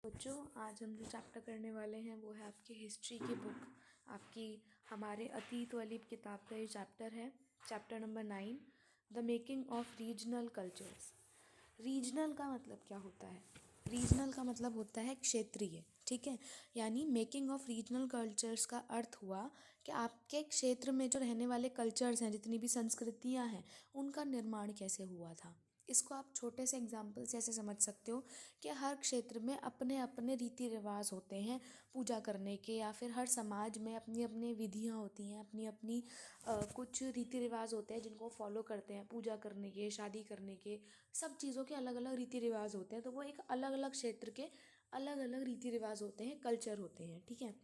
बच्चों, आज हम जो चैप्टर करने वाले हैं वो है आपकी हिस्ट्री की बुक, आपकी हमारे अतीत वाली किताब का ये चैप्टर है। Chapter number 9, the making of regional cultures. Regional का मतलब क्या होता है? रीजनल का मतलब होता है क्षेत्रीय, ठीक है। यानी मेकिंग ऑफ रीजनल कल्चर्स का अर्थ हुआ कि आपके क्षेत्र में जो रहने वाले कल्चर्स हैं, जितनी भी संस्कृतियां हैं, उनका निर्माण कैसे हुआ था। इसको आप छोटे से एग्जाम्पल से ऐसे समझ सकते हो कि हर क्षेत्र में अपने अपने रीति रिवाज होते हैं पूजा करने के, या फिर हर समाज में अपनी अपनी विधियाँ होती हैं, अपनी अपनी कुछ रीति रिवाज होते हैं जिनको फॉलो करते हैं पूजा करने के, शादी करने के, सब चीज़ों के अलग अलग रीति रिवाज होते हैं। तो वो एक अलग अलग क्षेत्र के अलग अलग रीति रिवाज होते हैं, कल्चर होते हैं, ठीक है।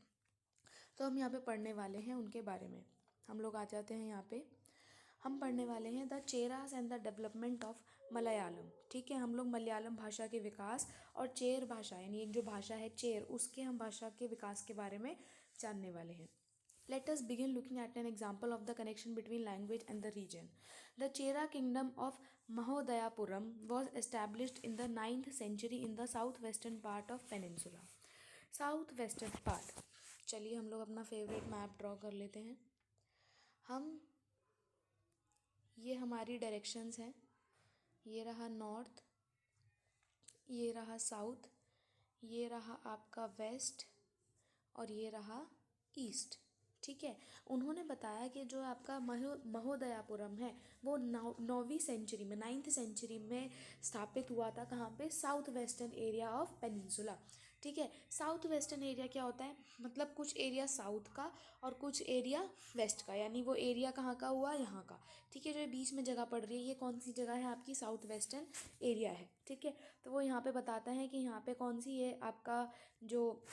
तो हम यहाँ पे पढ़ने वाले हैं उनके बारे में। हम लोग आ जाते हैं यहाँ पे। हम पढ़ने वाले हैं the Cheras and the development of Malayalam, ठीक है। हम लोग मलयालम भाषा के विकास और चेर भाषा यानी एक जो भाषा है चेर, उसके हम भाषा के विकास के बारे में जानने वाले हैं। Let us begin looking at an example of the connection between language and the region. The Chera kingdom of Mahodayapuram was established in the 9th century in the southwestern part of peninsula. Southwestern part. चलिए हम लोग अपना favourite map draw कर लेते हैं। हम ये हमारी डायरेक्शंस हैं, ये रहा नॉर्थ, ये रहा साउथ, ये रहा आपका वेस्ट और ये रहा ईस्ट, ठीक है। उन्होंने बताया कि जो आपका महोदयापुरम है वो 9वीं सेंचुरी में, 9th सेंचुरी में स्थापित हुआ था। कहाँ पे? South western area of peninsula, ठीक है। साउथ वेस्टर्न एरिया क्या होता है? मतलब कुछ एरिया साउथ का और कुछ एरिया वेस्ट का, यानी वो एरिया कहाँ का हुआ? यहाँ का, ठीक है। जो बीच में जगह पड़ रही है ये कौन सी जगह है? आपकी साउथ वेस्टर्न एरिया है, ठीक है। तो वो यहाँ पे बताता है कि यहाँ पे कौन सी ये आपका जो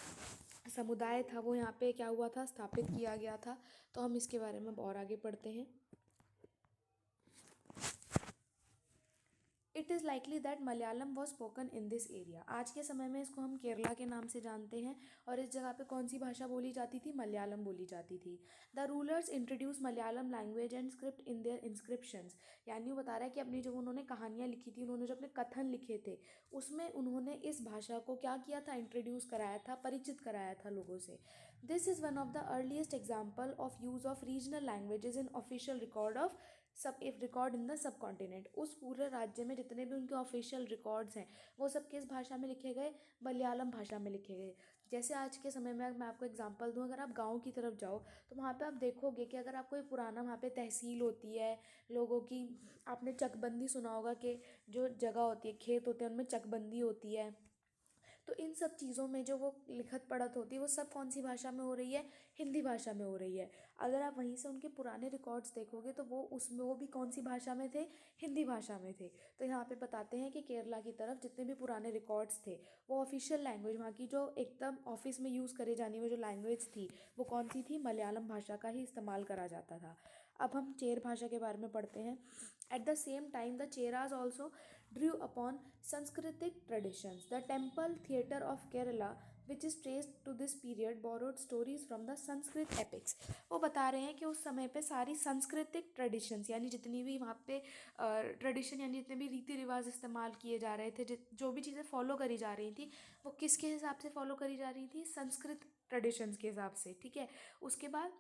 समुदाय था वो यहाँ पे क्या हुआ था? स्थापित किया गया था। तो हम इसके बारे में और आगे पढ़ते हैं। It is likely that Malayalam was spoken in this area. आज के समय में इसको हम केरला के नाम से जानते हैं। और इस जगह पे कौन सी भाषा बोली जाती थी? मलयालम बोली जाती थी। The rulers introduce Malayalam language and script in their inscriptions. यानी वो बता रहा है कि अपनी जो उन्होंने कहानियाँ लिखी थी, उन्होंने जो अपने कथन लिखे थे, उसमें उन्होंने इस भाषा को क्या किया था? इंट्रोड्यूस कराया था, परिचित कराया था लोगों से। This is one of the earliest example of use of regional languages in official record of record in the sub continent. उस पूरे राज्य में जितने भी उनके ऑफिशियल रिकॉर्ड्स हैं वो सब किस भाषा में लिखे गए? मलयालम भाषा में लिखे गए। जैसे आज के समय में मैं आपको एग्जांपल दूं, अगर आप गांव की तरफ जाओ तो वहाँ पे आप देखोगे कि अगर आप कोई पुराना वहाँ पे तहसील होती है लोगों की, आपने चकबंदी सुना होगा कि जो जगह होती है, खेत होते हैं, उनमें चकबंदी होती है। तो इन सब चीज़ों में जो वो लिखत पढ़त होती है वो सब कौन सी भाषा में हो रही है? हिंदी भाषा में हो रही है। अगर आप वहीं से उनके पुराने रिकॉर्ड्स देखोगे तो वो उसमें वो भी कौन सी भाषा में थे? हिंदी भाषा में थे। तो यहाँ पे बताते हैं कि केरला की तरफ जितने भी पुराने रिकॉर्ड्स थे वो ऑफिशियल लैंग्वेज, वहाँ की जो एकदम ऑफिस में यूज़ करे जाने वाली जो लैंग्वेज थी वो कौन सी थी? मलयालम भाषा का ही इस्तेमाल करा जाता था। अब हम चेर भाषा के बारे में पढ़ते हैं। At the same time the Cheras also drew upon Sanskritic traditions. The temple theatre of Kerala, which is traced to this period, borrowed stories from the Sanskrit epics. वो बता रहे हैं कि उस समय पे सारी सांस्कृतिक ट्रेडिशंस, यानी जितनी भी वहाँ पे ट्रेडिशन यानी जितने भी रीति रिवाज इस्तेमाल किए जा रहे थे, जो भी चीज़ें फॉलो करी जा रही थी वो किसके हिसाब से फॉलो करी जा रही थी? संस्कृत ट्रेडिशंस के हिसाब से, ठीक है। उसके बाद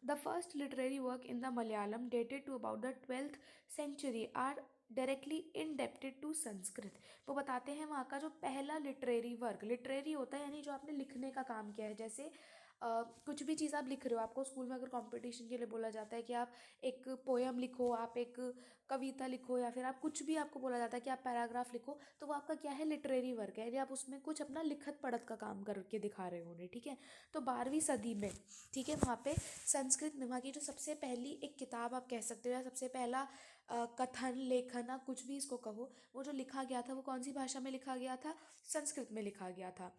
the first literary work in the Malayalam dated to about the 12th century are directly indebted to Sanskrit. वो बताते हैं वहाँ का जो पहला लिटरेरी वर्क, लिटरेरी होता है यानी जो आपने लिखने का काम किया है। जैसे कुछ भी चीज़ आप लिख रहे हो, आपको स्कूल में अगर कंपटीशन के लिए बोला जाता है कि आप एक पोयम लिखो, आप एक कविता लिखो, या फिर आप कुछ भी आपको बोला जाता है कि आप पैराग्राफ लिखो, तो वो आपका क्या है? लिटरेरी वर्क है, यानी आप उसमें कुछ अपना लिखत पढ़त का काम करके दिखा रहे हो उन्हें, ठीक है। तो 12वीं सदी में, ठीक है, वहाँ पे संस्कृत में वहाँ की जो सबसे पहली एक किताब आप कह सकते हो या सबसे पहला कथन लेखन, आप कुछ भी इसको कहो, वो जो लिखा गया था वो कौन सी भाषा में लिखा गया था? संस्कृत में लिखा गया था।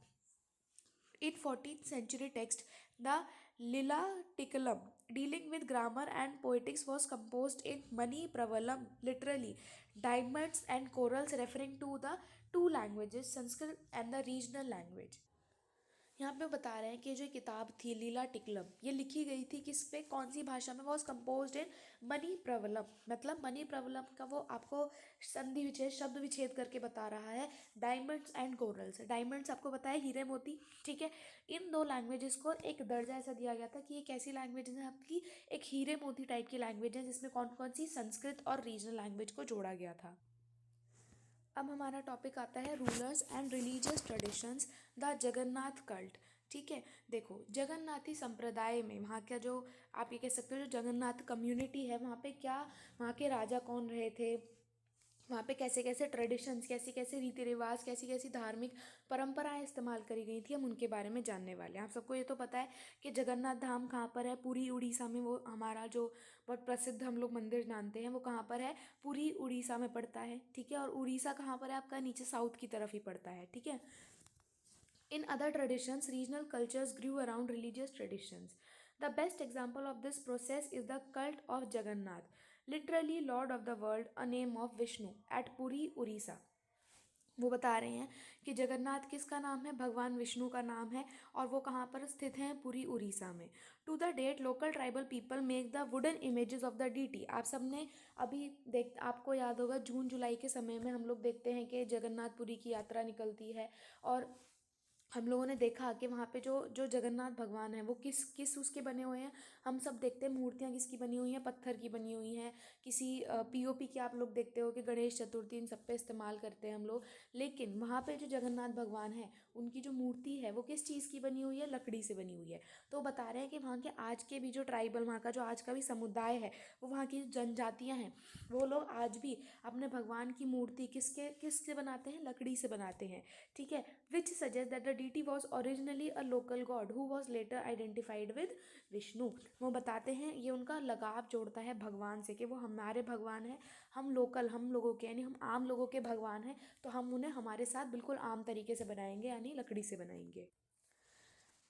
In 14th century text, the Lila dealing with grammar and poetics was composed in Mani Pravalam, literally diamonds and corals, referring to the two languages, Sanskrit and the regional language. यहाँ पे बता रहे हैं कि जो किताब थी लीला टिकलम, ये लिखी गई थी किस पे, कौन सी भाषा में, was composed in money problem. मतलब मनी प्रवलम का वो आपको संधि विच्छेद शब्द विच्छेद करके बता रहा है डायमंड्स एंड कोरल्स। डायमंड्स आपको पता है हीरे मोती, ठीक है। इन दो लैंग्वेजेस को एक दर्जा ऐसा दिया गया था कि ये कैसी लैंग्वेज है आपकी, एक हीरे मोती टाइप की लैंग्वेज है जिसमें कौन कौन सी संस्कृत और रीजनल लैंग्वेज को जोड़ा गया था। अब हमारा टॉपिक आता है rulers and religious traditions, the Jagannath cult. ठीक है, देखो जगन्नाथी संप्रदाय में वहाँ का जो, आप ये कह सकते हो जो जगन्नाथ कम्युनिटी है, वहाँ पे क्या, वहाँ के राजा कौन रहे थे, वहाँ पे कैसे कैसे ट्रेडिशंस, कैसे कैसे रीति रिवाज, कैसी कैसी धार्मिक परंपराएं इस्तेमाल करी गई थी, हम उनके बारे में जानने वाले हैं। आप सबको ये तो पता है कि जगन्नाथ धाम कहाँ पर है, पूरी उड़ीसा में। वो हमारा जो बहुत प्रसिद्ध हम लोग मंदिर जानते हैं वो कहाँ पर है, पूरी उड़ीसा में पड़ता है, ठीक है। और उड़ीसा कहाँ पर है आपका, नीचे साउथ की तरफ ही पड़ता है, ठीक है। In other traditions, regional cultures grew around religious traditions. The best example of this process is the cult of Jagannath, literally Lord of the World, a name of Vishnu, at Puri, Orissa. वो बता रहे हैं कि जगन्नाथ किसका नाम है, भगवान विष्णु का नाम है, और वो कहाँ पर स्थित हैं, पूरी उड़ीसा में। To the date local tribal people make the wooden images of the deity. आप सबने अभी देख, आपको याद होगा जून जुलाई के समय में हम लोग देखते हैं कि जगन्नाथपुरी की यात्रा निकलती है, और हम लोगों ने देखा कि वहाँ पे जो जो जगन्नाथ भगवान हैं वो किस किस उसके बने हुए हैं। हम सब देखते हैं मूर्तियाँ किसकी बनी हुई हैं, पत्थर की बनी हुई हैं, किसी पीओपी की। आप लोग देखते हो कि गणेश चतुर्थी इन सब पे इस्तेमाल करते हैं हम लोग। लेकिन वहाँ पे जो जगन्नाथ भगवान हैं उनकी जो मूर्ति है वो किस चीज़ की बनी हुई है, लकड़ी से बनी हुई है। तो बता रहे हैं कि वहाँ के आज के भी जो ट्राइबल, वहाँ का जो आज का भी समुदाय है, वो वहाँ की जनजातियाँ हैं, वो लोग आज भी अपने भगवान की मूर्ति किससे बनाते हैं, लकड़ी से बनाते हैं, ठीक है। which suggests that the deity was originally a local god who was later identified with Vishnu. वो बताते हैं, ये उनका लगाव जोड़ता है भगवान से कि वो हमारे भगवान हैं, हम लोकल, हम लोगों के यानी हम आम लोगों के भगवान हैं, तो हम उन्हें हमारे साथ बिल्कुल आम तरीके से बनाएंगे, यानी लकड़ी से बनाएंगे।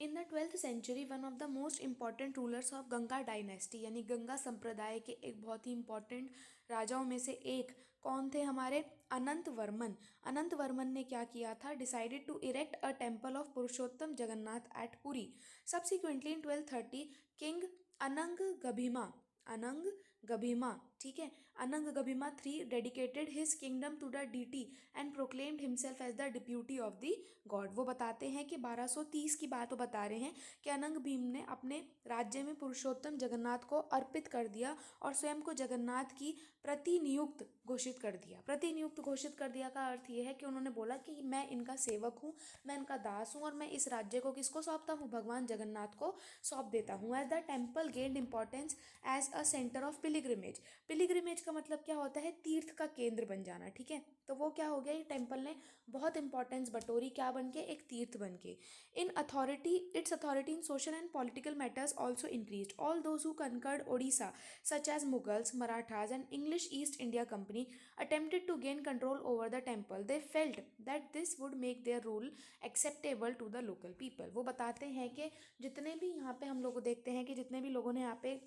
In the 12th century one of the most important rulers of Ganga dynasty, यानी गंगा संप्रदाय के एक बहुत ही इंपॉर्टेंट राजाओं में से एक कौन थे, हमारे अनंत वर्मन। अनंत वर्मन ने क्या किया था, decided to erect a temple of Purushottam Jagannath at Puri. Subsequently in 1230 king Anang Bhima, Anang Bhima, ठीक है, Anang Bhima three dedicated his kingdom to the deity and proclaimed himself as the deputy of the god. वो बताते हैं कि 1230 की बात वो बता रहे हैं कि अनंग भीम ने अपने राज्य में पुरुषोत्तम जगन्नाथ को अर्पित कर दिया और स्वयं को जगन्नाथ की प्रतिनियुक्त घोषित कर दिया। प्रतिनियुक्त घोषित कर दिया का अर्थ ये है कि उन्होंने बोला कि मैं इनका सेवक हूँ, मैं इनका दास हूँ, और मैं इस राज्य को किसको सौंपता हूँ, भगवान जगन्नाथ को सौंप देता हूँ। As the temple gained importance as a centre of pilgrimage. Pilgrimage का मतलब क्या होता है, तीर्थ का केंद्र बन जाना, ठीक है। तो वो क्या हो गया, ये टेम्पल ने बहुत इंपॉर्टेंस बटोरी, क्या बन के, एक तीर्थ बन के। In authority, its authority in social and political matters also increase. All those who conquered Odisha such as Mughals, Marathas and English East India Company attempted to gain control over the temple. They felt that this would make their rule acceptable to the local people. वो बताते हैं कि जितने भी यहाँ पे हम लोग देखते हैं कि जितने भी लोगों ने यहाँ पे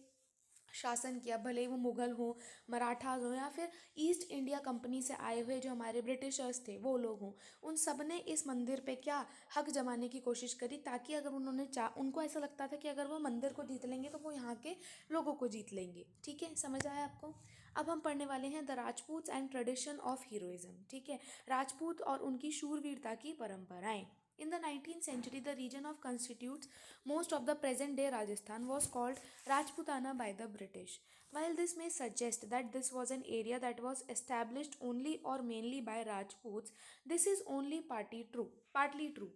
शासन किया, भले ही वो मुगल हों, मराठाज हों, या फिर ईस्ट इंडिया कंपनी से आए हुए जो हमारे ब्रिटिशर्स थे वो लोग हों, उन सब ने इस मंदिर पे क्या, हक जमाने की कोशिश करी, ताकि अगर उन्होंने उनको ऐसा लगता था कि अगर वो मंदिर को जीत लेंगे तो वो यहाँ के लोगों को जीत लेंगे, ठीक है। समझ आया आपको। अब हम पढ़ने वाले हैं the Rajput and tradition of heroism, ठीक है, राजपूत और उनकी शूरवीरता की परंपराएं। In the 19th century, the region of constitutes most of the present-day Rajasthan was called Rajputana by the British. While this may suggest that this was an area that was established only or mainly by Rajputs, this is only partly true.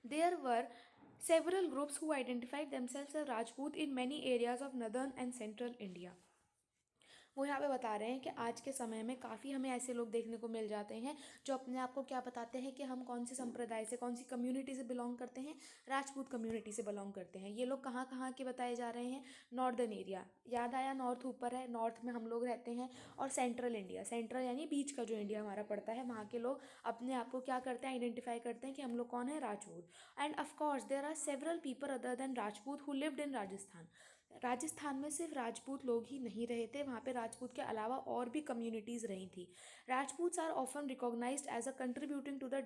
There were several groups who identified themselves as Rajput in many areas of northern and central India. वो यहाँ पे बता रहे हैं कि आज के समय में काफ़ी हमें ऐसे लोग देखने को मिल जाते हैं जो अपने आप को क्या बताते हैं कि हम कौन से संप्रदाय से, कौन सी कम्युनिटी से बिलोंग करते हैं, राजपूत कम्युनिटी से बिलोंग करते हैं। ये लोग कहाँ कहाँ के बताए जा रहे हैं, नॉर्दर्न एरिया, याद आया, नॉर्थ ऊपर है, नॉर्थ में हम लोग रहते हैं, और सेंट्रल इंडिया, सेंट्रल यानी बीच का जो इंडिया हमारा पड़ता है, वहाँ के लोग अपने आप को क्या करते हैं, आइडेंटिफाई करते हैं कि हम लोग कौन है, Rajput. And of course there are several people other than Rajput who lived in Rajasthan. Rajasthan में सिर्फ राजपूत लोग ही नहीं रहे थे, वहाँ पे राजपूत के अलावा और भी कम्युनिटीज़ रही थी। Rajputs are often recognised as a contributing to the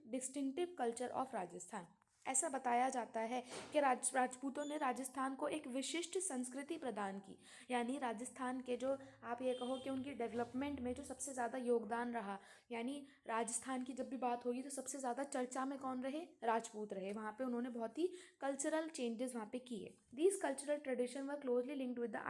distinctive culture of Rajasthan. ऐसा बताया जाता है कि राजपूतों ने राजस्थान को एक विशिष्ट संस्कृति प्रदान की। यानी राजस्थान के जो आप ये कहो कि उनकी डेवलपमेंट में जो सबसे ज़्यादा योगदान रहा, यानी राजस्थान की जब भी बात होगी तो सबसे ज़्यादा चर्चा में कौन रहे? राजपूत रहे। वहाँ पे उन्होंने बहुत ही कल्चरल चेंजेस वहाँ पे किए। These cultural tradition were closely linked with the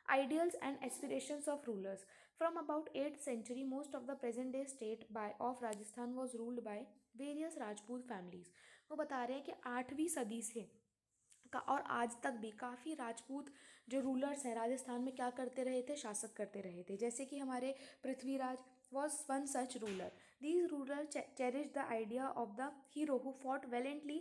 ideals and aspirations of rulers. From about 8th century, most of the present day state of Rajasthan was ruled by various Rajput families. वो बता रहे हैं कि 8वीं सदी से का और आज तक भी काफ़ी राजपूत जो रूलर्स हैं राजस्थान में क्या करते रहे थे? शासक करते रहे थे। जैसे कि हमारे Prithviraj was one such ruler. These rulers cherished the idea of the hero who fought valiantly,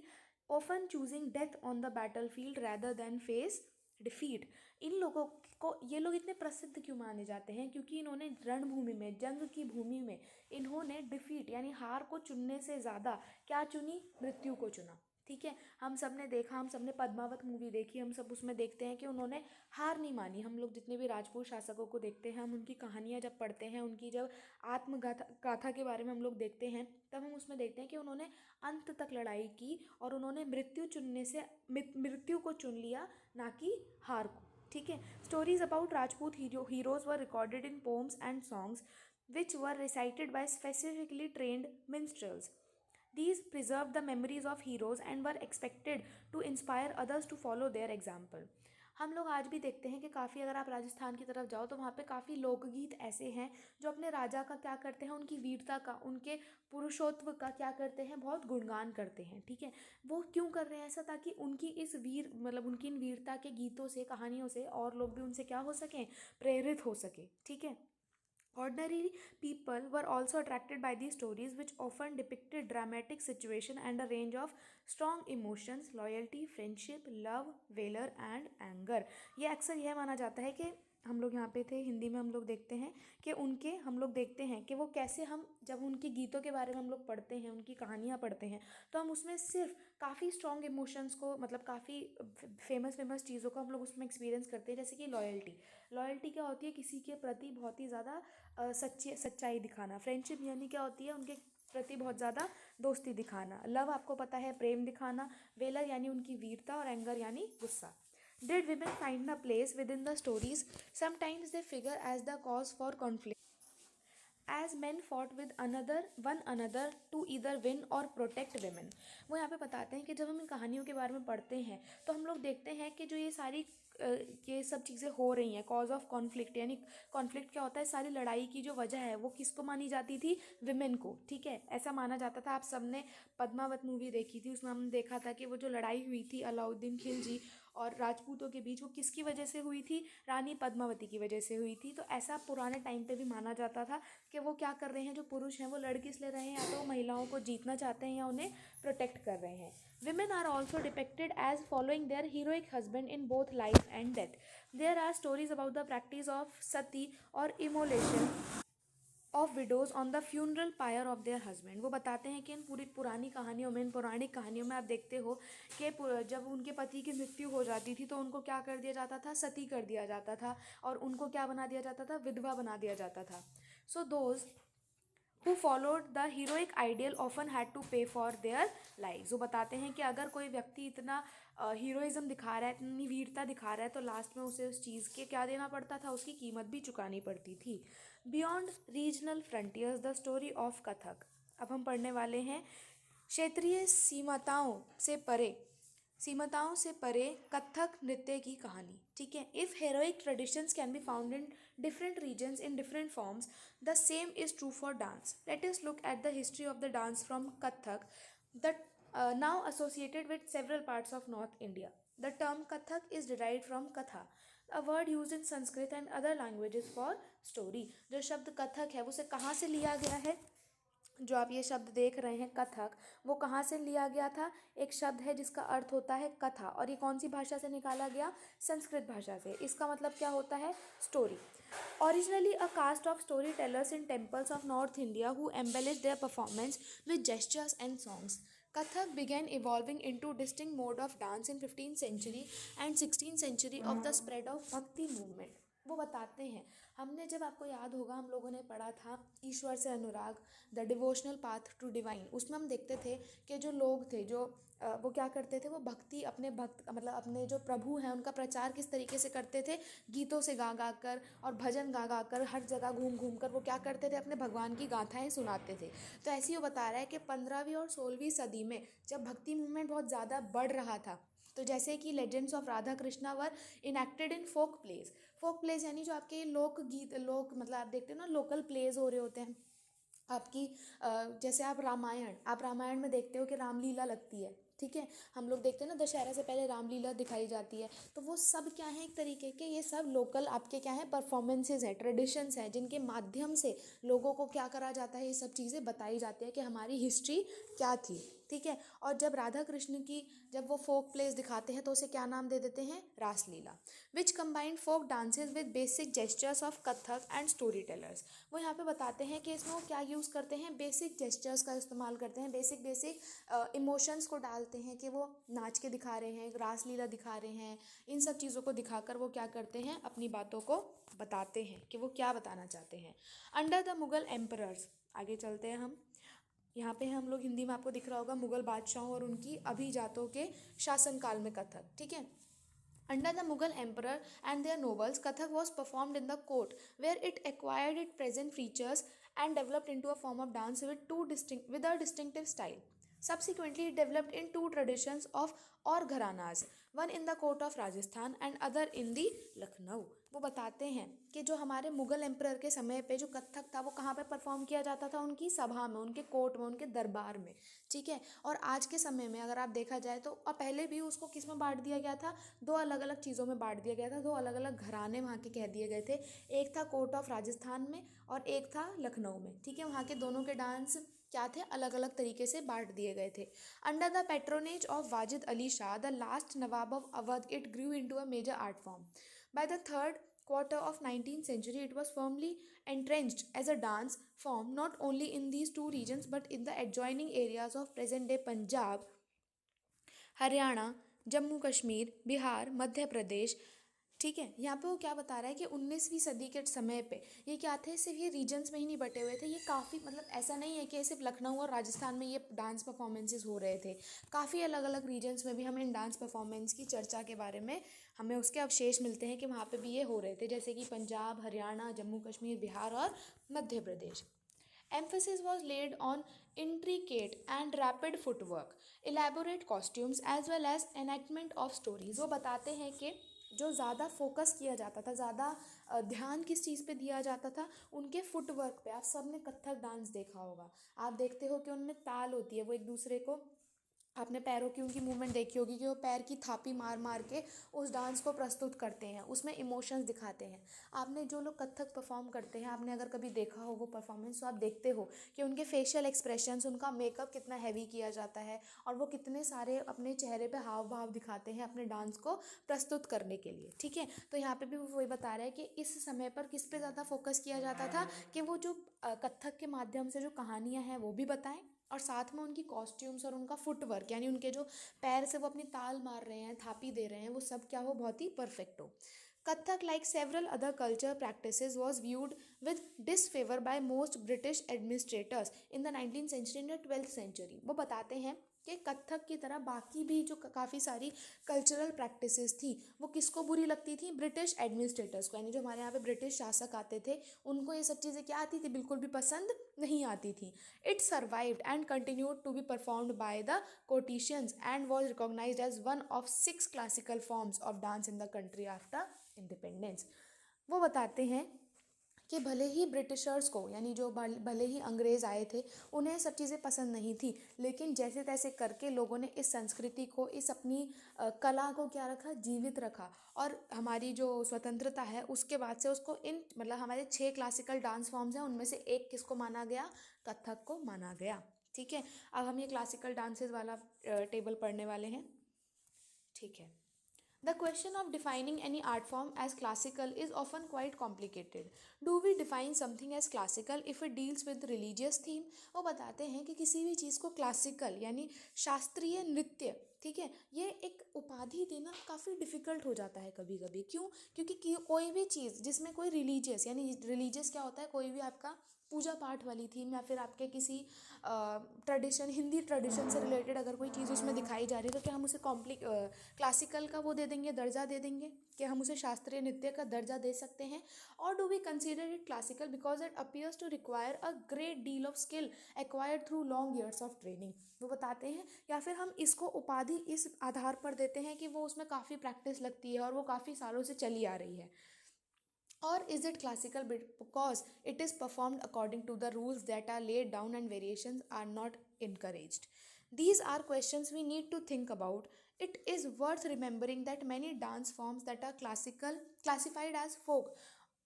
often choosing death on the battlefield rather than face defeat. इन लोगों को ये लोग इतने प्रसिद्ध क्यों माने जाते हैं? क्योंकि इन्होंने रणभूमि में, जंग की भूमि में इन्होंने डिफीट यानी हार को चुनने से ज़्यादा क्या चुनी? मृत्यु को चुना। ठीक है, हम सब ने देखा, हम सब ने पद्मावत मूवी देखी, हम सब उसमें देखते हैं कि उन्होंने हार नहीं मानी। हम लोग जितने भी राजपूत शासकों को देखते हैं, हम उनकी कहानियाँ जब पढ़ते हैं, उनकी जब आत्मगाथा गाथा के बारे में हम लोग देखते हैं, तब हम उसमें देखते हैं कि उन्होंने अंत तक लड़ाई की और उन्होंने मृत्यु को चुन लिया, ना कि हार को। ठीक है, stories about Rajput heroes were recorded in poems and songs which were recited by specifically trained minstrels. These preserved the memories of heroes and were expected to inspire others to follow their example. हम लोग आज भी देखते हैं कि काफ़ी, अगर आप राजस्थान की तरफ जाओ तो वहाँ पे काफ़ी लोकगीत ऐसे हैं जो अपने राजा का क्या करते हैं, उनकी वीरता का, उनके पुरुषोत्व का क्या करते हैं? बहुत गुणगान करते हैं। ठीक है, वो क्यों कर रहे हैं ऐसा? ताकि उनकी इस उनकी इन वीरता के गीतों से, कहानियों से और लोग भी उनसे क्या हो सकें? प्रेरित हो सके। ठीक है, ordinary people were also attracted by these stories, which often depicted dramatic situation and a range of strong emotions, loyalty, friendship, love, valor and anger. ये अक्सर यह माना जाता है कि हम लोग यहाँ पे थे, हिंदी में हम लोग देखते हैं कि हम लोग देखते हैं कि वो कैसे, हम जब उनके गीतों के बारे में हम लोग पढ़ते हैं, उनकी कहानियाँ पढ़ते हैं, तो हम उसमें सिर्फ काफ़ी स्ट्रॉन्ग इमोशंस को, मतलब काफ़ी फेमस चीज़ों को हम लोग उसमें एक्सपीरियंस करते हैं। जैसे कि लॉयल्टी क्या होती है? किसी के प्रति बहुत ही ज़्यादा सच्चाई दिखाना। फ्रेंडशिप यानी क्या होती है? उनके प्रति बहुत ज़्यादा दोस्ती दिखाना। लव आपको पता है, प्रेम दिखाना। वेलर यानी उनकी वीरता, और एंगर यानी गुस्सा। Did women find the place within the stories? Sometimes they figure as the cause for conflict as men fought with one another to either win or protect women. वो यहाँ पे बताते हैं कि जब हम इन कहानियों के बारे में पढ़ते हैं तो हम लोग देखते हैं कि जो ये सब चीज़ें हो रही हैं, कॉज ऑफ कॉन्फ्लिक्ट, यानी कॉन्फ्लिक्ट क्या होता है? सारी लड़ाई की जो वजह है वो किसको मानी जाती थी? विमेन को। ठीक है, ऐसा माना जाता था। आप सबने पद्मावत मूवी देखी थी, उसमें हमने देखा था कि वो जो लड़ाई हुई थी अलाउद्दीन खिलजी और राजपूतों के बीच, वो किसकी वजह से हुई थी? रानी पद्मावती की वजह से हुई थी। तो ऐसा पुराने टाइम पे भी माना जाता था कि वो क्या कर रहे हैं, जो पुरुष हैं वो लड़ किस ले रहे हैं? या तो महिलाओं को जीतना चाहते हैं या उन्हें प्रोटेक्ट कर रहे हैं। Women are also depicted as following their heroic husband in both life and death. There are stories about the practice of sati or immolation of widows on the funeral pyre of their husband. वो बताते हैं कि इन पुरानी कहानियों में, इन पौराणिक कहानियों में आप देखते हो कि जब उनके पति की मृत्यु हो जाती थी तो उनको क्या कर दिया जाता था? सती कर दिया जाता था, और उनको क्या बना दिया जाता था? विधवा बना दिया जाता था। So those who followed the heroic ideal often had to pay for their lives. वो बताते हैं कि अगर कोई व्यक्ति इतना हीरोइज्म दिखा रहा है, इतनी वीरता दिखा रहा है, तो लास्ट में उसे उस चीज़ के क्या देना पड़ता था? उसकी कीमत भी चुकानी पड़ती थी। Beyond regional frontiers the story of Kathak. अब हम पढ़ने वाले हैं क्षेत्रीय सीमताओं से परे कथक नृत्य की कहानी। ठीक है, if heroic traditions can be found in different regions in different forms, the same is true for dance. Let us look at the history of the dance from Kathak, that now associated with several parts of North India. The term Kathak is derived from Katha, a word used in Sanskrit and other languages for story. जो शब्द कथक है वो से कहाँ से लिया गया है? जो आप ये शब्द देख रहे हैं कथक, वो कहाँ से लिया गया था? एक शब्द है जिसका अर्थ होता है कथा, और ये कौन सी भाषा से निकाला गया? संस्कृत भाषा से। इसका मतलब क्या होता है? Story. Originally a caste of storytellers in temples of North India who embellished their performance with gestures and songs. Kathak began evolving into distinct mode of dance in 15th century and 16th century of the spread of Bhakti movement. वो बताते हैं। हमने जब आपको याद होगा हम लोगों ने पढ़ा था ईश्वर से अनुराग, the devotional path to divine, उसमें हम देखते थे कि जो लोग थे जो वो क्या करते थे, वो भक्ति अपने भक्त मतलब अपने जो प्रभु हैं उनका प्रचार किस तरीके से करते थे, गीतों से गा गा कर और भजन गा गा कर हर जगह घूम घूम कर वो क्या करते थे, अपने भगवान की गाथाएं सुनाते थे। तो ऐसे ही वो बता रहा है कि 15वीं और 16वीं सदी में जब भक्ति मूवमेंट बहुत ज़्यादा बढ़ रहा था, तो जैसे कि legends of Radha Krishna were enacted in folk plays. Folk plays यानी जो आपके लोक गीत, लोक मतलब आप देखते हो ना लोकल प्लेस हो रहे होते हैं आपकी, जैसे आप रामायण में देखते हो कि रामलीला लगती है, ठीक है। हम लोग देखते हैं ना दशहरा से पहले रामलीला दिखाई जाती है। तो वो सब क्या है, एक तरीके के ये सब लोकल आपके क्या है, परफॉर्मेंसेज हैं, ट्रेडिशंस हैं, जिनके माध्यम से लोगों को क्या करा जाता है, ये सब चीज़ें बताई जाती है कि हमारी हिस्ट्री क्या थी, ठीक है। और जब राधा कृष्ण की जब वो फोक प्लेस दिखाते हैं तो उसे क्या नाम दे देते हैं, Raslila, which combined folk dances with basic gestures of Kathak and storytellers. वो यहाँ पे बताते हैं कि इसमें वो क्या यूज़ करते हैं, बेसिक जेस्चर्स का इस्तेमाल करते हैं, बेसिक बेसिक इमोशंस को डालते हैं कि वो नाच के दिखा रहे हैं, रासलीला दिखा रहे हैं, इन सब चीज़ों को दिखाकर वो क्या करते हैं, अपनी बातों को बताते हैं कि वो क्या बताना चाहते हैं। अंडर द मुगल एम्परर्स, आगे चलते हैं हम, यहाँ पे हम लोग हिंदी में आपको दिख रहा होगा मुगल बादशाहों और उनकी अभिजातों के शासनकाल में कथक, ठीक है। Under the Mughal emperor and their nobles, Kathak was performed in the court, where it acquired its present features and developed into a form of dance with a distinctive style. Subsequently, it developed in two traditions of और gharanas, one in the court of Rajasthan and other in the Lucknow. वो बताते हैं कि जो हमारे Mughal emperor के समय पे जो कथक था वो कहाँ पे परफॉर्म किया जाता था, उनकी सभा में, उनके कोर्ट में, उनके दरबार में, ठीक है। और आज के समय में अगर आप देखा जाए तो और पहले भी उसको किस में बांट दिया गया था, दो अलग अलग चीज़ों में बांट दिया गया था, दो अलग अलग घराने वहाँ के कह दिए गए थे। एक था कोर्ट ऑफ राजस्थान में और एक था लखनऊ में, ठीक है। वहाँ के दोनों के डांस क्या थे, अलग अलग तरीके से बांट दिए गए थे। Under the patronage of Wajid Ali Shah, the last Nawab of Awadh, it grew into a major art form. By the third quarter of 19th century, it was firmly entrenched as a dance form not only in these two regions but in the adjoining areas of present day Punjab, Haryana, Jammu Kashmir, Bihar, Madhya Pradesh, ठीक है। यहाँ पे वो क्या बता रहा है कि 19वीं सदी के समय पे ये क्या थे, सिर्फ ये रीजन्स में ही नहीं बटे हुए थे, ये काफ़ी मतलब ऐसा नहीं है कि सिर्फ लखनऊ और राजस्थान में ये डांस परफॉर्मेंसेस हो रहे थे, काफ़ी अलग अलग रीजन्स में भी हमें इन डांस परफॉर्मेंस की चर्चा के बारे में हमें उसके अवशेष मिलते हैं कि वहाँ पे भी ये हो रहे थे, जैसे कि पंजाब, हरियाणा, जम्मू कश्मीर, बिहार और Madhya Pradesh. Emphasis was laid on intricate and rapid footwork, elaborate costumes as well as enactment of stories। वो बताते हैं कि जो ज़्यादा फोकस किया जाता था, ज़्यादा ध्यान किस चीज़ पे दिया जाता था, उनके फुटवर्क पे। आप सब ने कथक डांस देखा होगा, आप देखते हो कि उनमें ताल होती है, वो एक दूसरे को, आपने पैरों की उनकी मूवमेंट देखी होगी कि वो पैर की थापी मार मार के उस डांस को प्रस्तुत करते हैं, उसमें इमोशंस दिखाते हैं। आपने जो लोग कथक परफॉर्म करते हैं, आपने अगर कभी देखा हो वो परफॉर्मेंस, तो आप देखते हो कि उनके फेशियल एक्सप्रेशंस, उनका मेकअप कितना हैवी किया जाता है और वो कितने सारे अपने चेहरे पे हाव भाव दिखाते हैं अपने डांस को प्रस्तुत करने के लिए, ठीक है। तो यहाँ पे भी वो वही बता रहा है कि इस समय पर किस पे ज़्यादा फोकस किया जाता था कि वो जो कथक के माध्यम से जो कहानियाँ हैं वो भी बताएं और साथ में उनकी कॉस्ट्यूम्स और उनका फुटवर्क यानी उनके जो पैर से वो अपनी ताल मार रहे हैं, थापी दे रहे हैं, वो सब क्या हो, बहुत ही परफेक्ट हो। Kathak like several other culture practices was viewed with disfavour by most British administrators in the 19th century in the 12th century. वो बताते हैं कि कथक की तरह बाकी भी जो काफ़ी सारी कल्चरल प्रैक्टिसेस थी वो किसको बुरी लगती थी, ब्रिटिश एडमिनिस्ट्रेटर्स को, यानी जो हमारे यहाँ पे ब्रिटिश शासक आते थे उनको ये सब चीज़ें क्या आती थी, बिल्कुल भी पसंद नहीं आती थी। It survived and continued to be performed by the courtesans and was recognised as one of 6 classical forms of dance in the country after independence. वो बताते हैं कि भले ही ब्रिटिशर्स को, यानी जो भले ही अंग्रेज़ आए थे, उन्हें सब चीज़ें पसंद नहीं थी, लेकिन जैसे तैसे करके लोगों ने इस संस्कृति को, इस अपनी कला को क्या रखा, जीवित रखा। और हमारी जो स्वतंत्रता है उसके बाद से उसको इन मतलब हमारे 6 क्लासिकल डांस फॉर्म्स हैं उनमें से एक किसको माना गया, कथक को माना गया, ठीक है। अब हम ये क्लासिकल डांसेस वाला टेबल पढ़ने वाले हैं, ठीक है। The question of defining any art form as classical is often quite complicated. Do we define something as classical if it deals with religious theme? वो बताते हैं कि किसी भी चीज़ को क्लासिकल यानी शास्त्रीय नृत्य, ठीक है, ये एक उपाधि देना काफ़ी डिफ़िकल्ट हो जाता है कभी कभी। क्यों? क्योंकि कोई भी चीज़ जिसमें कोई रिलीजियस, यानी रिलीजियस क्या होता है, कोई भी आपका पूजा पाठ वाली थीम या फिर आपके किसी ट्रेडिशन, हिंदी ट्रेडिशन से रिलेटेड अगर कोई चीज़ उसमें दिखाई जा रही है, तो क्या हम उसे क्लासिकल का वो दे देंगे, दर्जा दे देंगे? क्या हम उसे शास्त्रीय नृत्य का दर्जा दे सकते हैं? और do we consider it classical because it appears to require a great deal of skill acquired through long years of training? वो बताते हैं, या फिर हम इसको उपाधि इस आधार पर देते हैं कि वो उसमें काफ़ी प्रैक्टिस लगती है और वो काफ़ी सालों से चली आ रही है? Or is it classical because it is performed according to the rules that are laid down and variations are not encouraged? These are questions we need to think about. It is worth remembering that many dance forms that are classified as folk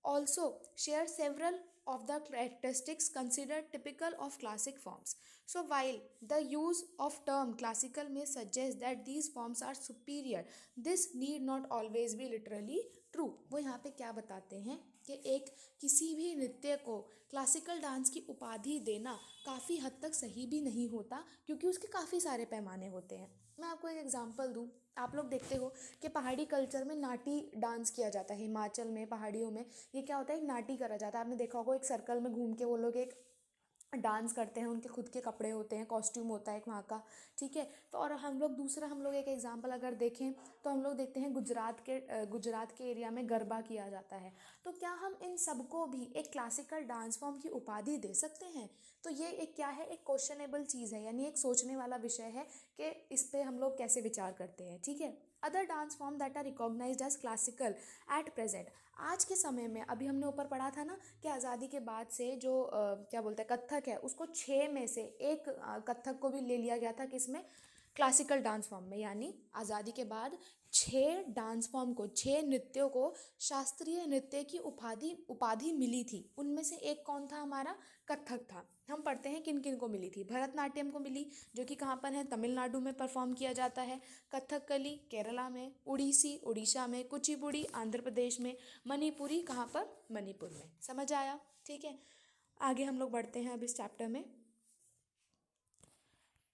also share several of the characteristics considered typical of classic forms. So while the use of term classical may suggest that these forms are superior, this need not always be literally true. वो यहाँ पे क्या बताते हैं कि एक किसी भी नृत्य को क्लासिकल डांस की उपाधि देना काफ़ी हद तक सही भी नहीं होता, क्योंकि उसके काफ़ी सारे पैमाने होते हैं। मैं आपको एक एग्जांपल दूँ। आप लोग देखते हो कि पहाड़ी कल्चर में नाटी डांस किया जाता है, हिमाचल में पहाड़ियों में ये क्या होता है, एक नाटी करा जाता है। आपने देखा होगा, एक सर्कल में घूम के वो लोग एक डांस करते हैं, उनके खुद के कपड़े होते हैं, कॉस्ट्यूम होता है एक वहाँ का, ठीक है। तो और हम लोग एक एग्जांपल अगर देखें तो हम लोग देखते हैं गुजरात के एरिया में गरबा किया जाता है। तो क्या हम इन सबको भी एक क्लासिकल डांस फॉर्म की उपाधि दे सकते हैं? तो ये एक क्या है, एक क्वेश्चनेबल चीज़ है, यानी एक सोचने वाला विषय है कि इस पे हम लोग कैसे विचार करते हैं, ठीक है। Other dance form that are recognised as classical at present, आज के समय में, अभी हमने ऊपर पढ़ा था ना कि आज़ादी के बाद से जो क्या बोलते हैं कथक है, उसको 6 में से एक कथक को भी ले लिया गया था किसमें, क्लासिकल डांस फॉर्म में। यानी आज़ादी के बाद 6 डांस फॉर्म को, 6 नृत्यों को शास्त्रीय नृत्य की उपाधि मिली थी। उनमें से एक कौन था, हमारा कथक था। हम पढ़ते हैं किन किन को मिली थी। भरतनाट्यम को मिली, जो कि कहाँ पर है, तमिलनाडु में परफॉर्म किया जाता है। कथकली केरला में, उड़ीसी उड़ीसा में, कुचिपुड़ी आंध्र प्रदेश में, मणिपुरी कहाँ पर, मणिपुर में। समझ आया? ठीक है, आगे हम लोग बढ़ते हैं अब इस चैप्टर में।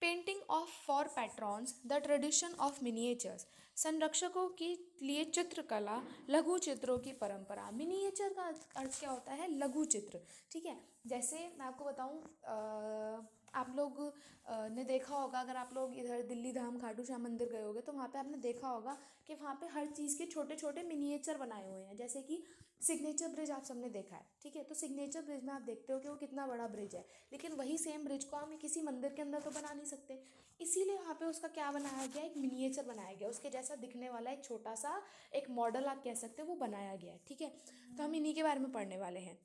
Painting of for patrons the tradition of miniatures, संरक्षकों के लिए चित्रकला, लघु चित्रों की परंपरा। मिनिएचर का अर्थ क्या होता है, लघु चित्र, ठीक है। जैसे मैं आपको बताऊं, आप लोग ने देखा होगा, अगर आप लोग इधर दिल्ली धाम खाटू श्याम मंदिर गए होगे तो वहाँ पे आपने देखा होगा कि वहाँ पे हर चीज़ के छोटे छोटे मिनिएचर बनाए हुए हैं। जैसे कि सिग्नेचर ब्रिज आप सबने देखा है, ठीक है। तो सिग्नेचर ब्रिज में आप देखते हो कि वो कितना बड़ा ब्रिज है, लेकिन वही सेम ब्रिज को हम किसी मंदिर के अंदर तो बना नहीं सकते, इसीलिए वहाँ पे उसका क्या बनाया गया, एक मिनिएचर बनाया गया, उसके जैसा दिखने वाला एक छोटा सा एक मॉडल आप कह सकते हो, वो बनाया गया है, ठीक है। तो हम इन्हीं के बारे में पढ़ने वाले हैं।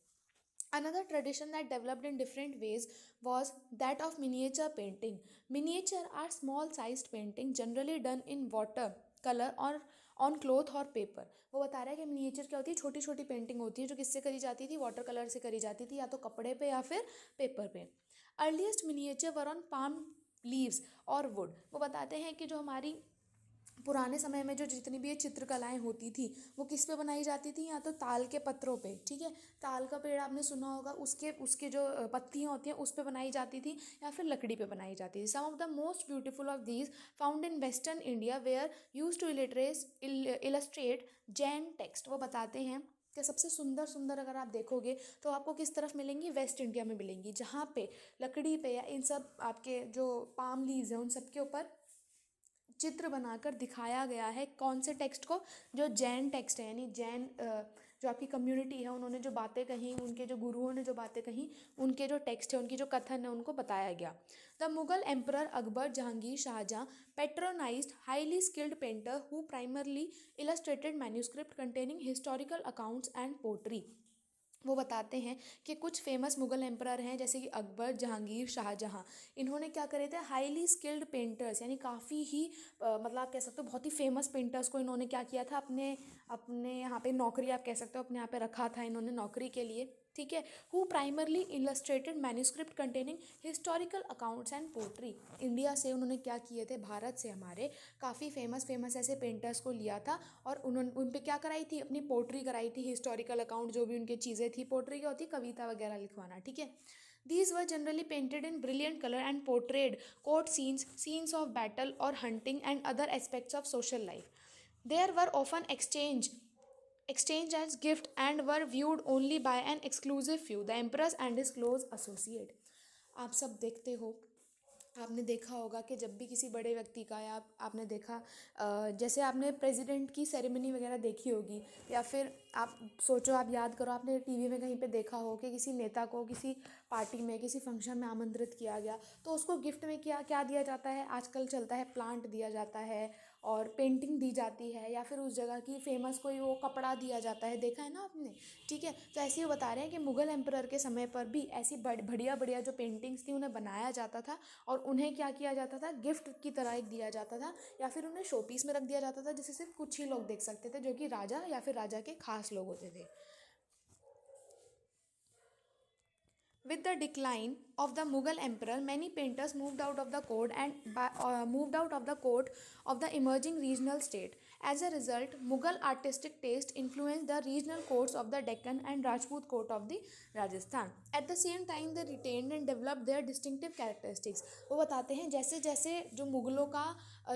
Another tradition that developed in different ways was that of miniature painting. Miniature are small sized painting generally done in water color और ऑन क्लोथ और पेपर। वो बता रहा है कि मिनिएचर क्या होती है, छोटी छोटी पेंटिंग होती है जो किससे करी जाती थी, वाटर कलर से करी जाती थी, या तो कपड़े पे या फिर पेपर पे। Earliest miniature were on palm leaves और वुड। वो बताते हैं कि जो हमारी पुराने समय में जो जितनी भी ये चित्रकलाएं होती थी वो किस पे बनाई जाती थी, या तो ताल के पत्रों पे, ठीक है। ताल का पेड़ आपने सुना होगा, उसके उसके जो पत्तियां होती हैं उस पे बनाई जाती थी, या फिर लकड़ी पे बनाई जाती थी। Some of the most beautiful of these found in western India were used to illustrate Jain text. वो बताते हैं कि सबसे सुंदर सुंदर अगर आप देखोगे तो आपको किस तरफ मिलेंगी, वेस्ट इंडिया में मिलेंगी, जहाँ पे लकड़ी पे या इन सब आपके जो पाम लीव्स हैं उन सब के ऊपर चित्र बनाकर दिखाया गया है। कौन से टेक्स्ट को, जो जैन टेक्स्ट है, यानी जैन जो आपकी कम्युनिटी है उन्होंने जो बातें कही, उनके जो गुरुओं ने जो बातें कही, उनके जो टेक्स्ट है, उनकी जो कथन है, उनको बताया गया। The Mughal emperor Akbar Jahangir Shahjahan patronised highly skilled painter who primarily illustrated manuscript containing historical accounts and poetry. वो बताते हैं कि कुछ फेमस मुगल एम्परर हैं जैसे कि अकबर, जहांगीर, शाहजहाँ, इन्होंने क्या करे थे, हाईली स्किल्ड पेंटर्स, यानी काफ़ी ही मतलब आप कह सकते हो बहुत ही फेमस पेंटर्स को इन्होंने क्या किया था, अपने अपने यहाँ पे नौकरी आप कह सकते हो अपने यहाँ पे रखा था इन्होंने नौकरी के लिए। ठीक है, who primarily illustrated manuscript containing historical accounts and poetry. India से उन्होंने क्या किए थे, भारत से हमारे काफ़ी फेमस ऐसे पेंटर्स को लिया था और उन्होंने उन पे क्या कराई थी, अपनी पोट्री कराई थी, हिस्टोरिकल अकाउंट जो भी उनकी चीज़ें थी। पोट्री क्या होती, कविता वगैरह लिखवाना, ठीक है। These were generally painted in brilliant color and portrayed court scenes, scenes of battle or hunting, and other aspects of social life. There were often exchanged as gift and were viewed only by an exclusive few, the emperor and his close associate. आप सब देखते हो, आपने देखा होगा कि जब भी किसी बड़े व्यक्ति का या आपने देखा जैसे आपने प्रेसिडेंट की सेरेमनी वगैरह देखी होगी, या फिर आप सोचो, आप याद करो, आपने टीवी में कहीं पे देखा हो कि किसी नेता को किसी पार्टी में किसी फंक्शन में आमंत्रित किया गया, तो उसको गिफ्ट में क्या क्या दिया जाता है, आजकल चलता है प्लांट दिया जाता है और पेंटिंग दी जाती है, या फिर उस जगह की फेमस कोई वो कपड़ा दिया जाता है, देखा है ना आपने, ठीक है। तो ऐसे ही वो बता रहे हैं कि मुगल एम्परर के समय पर भी ऐसी बढ़िया बढ़िया जो पेंटिंग्स थी उन्हें बनाया जाता था और उन्हें क्या किया जाता था, गिफ्ट की तरह एक दिया जाता था, या फिर उन्हें शोपीस में रख दिया जाता था जिसे सिर्फ कुछ ही लोग देख सकते थे, जो कि राजा या फिर राजा के खास लोग होते थे। With the decline of the Mughal emperor, many painters moved out of the court and moved out of the court of the emerging regional state. As a result, Mughal artistic taste influenced the regional courts of the Deccan and Rajput court of the Rajasthan. At the same time, they retained and developed their distinctive characteristics. वो बताते हैं जैसे जैसे जो मुगलों का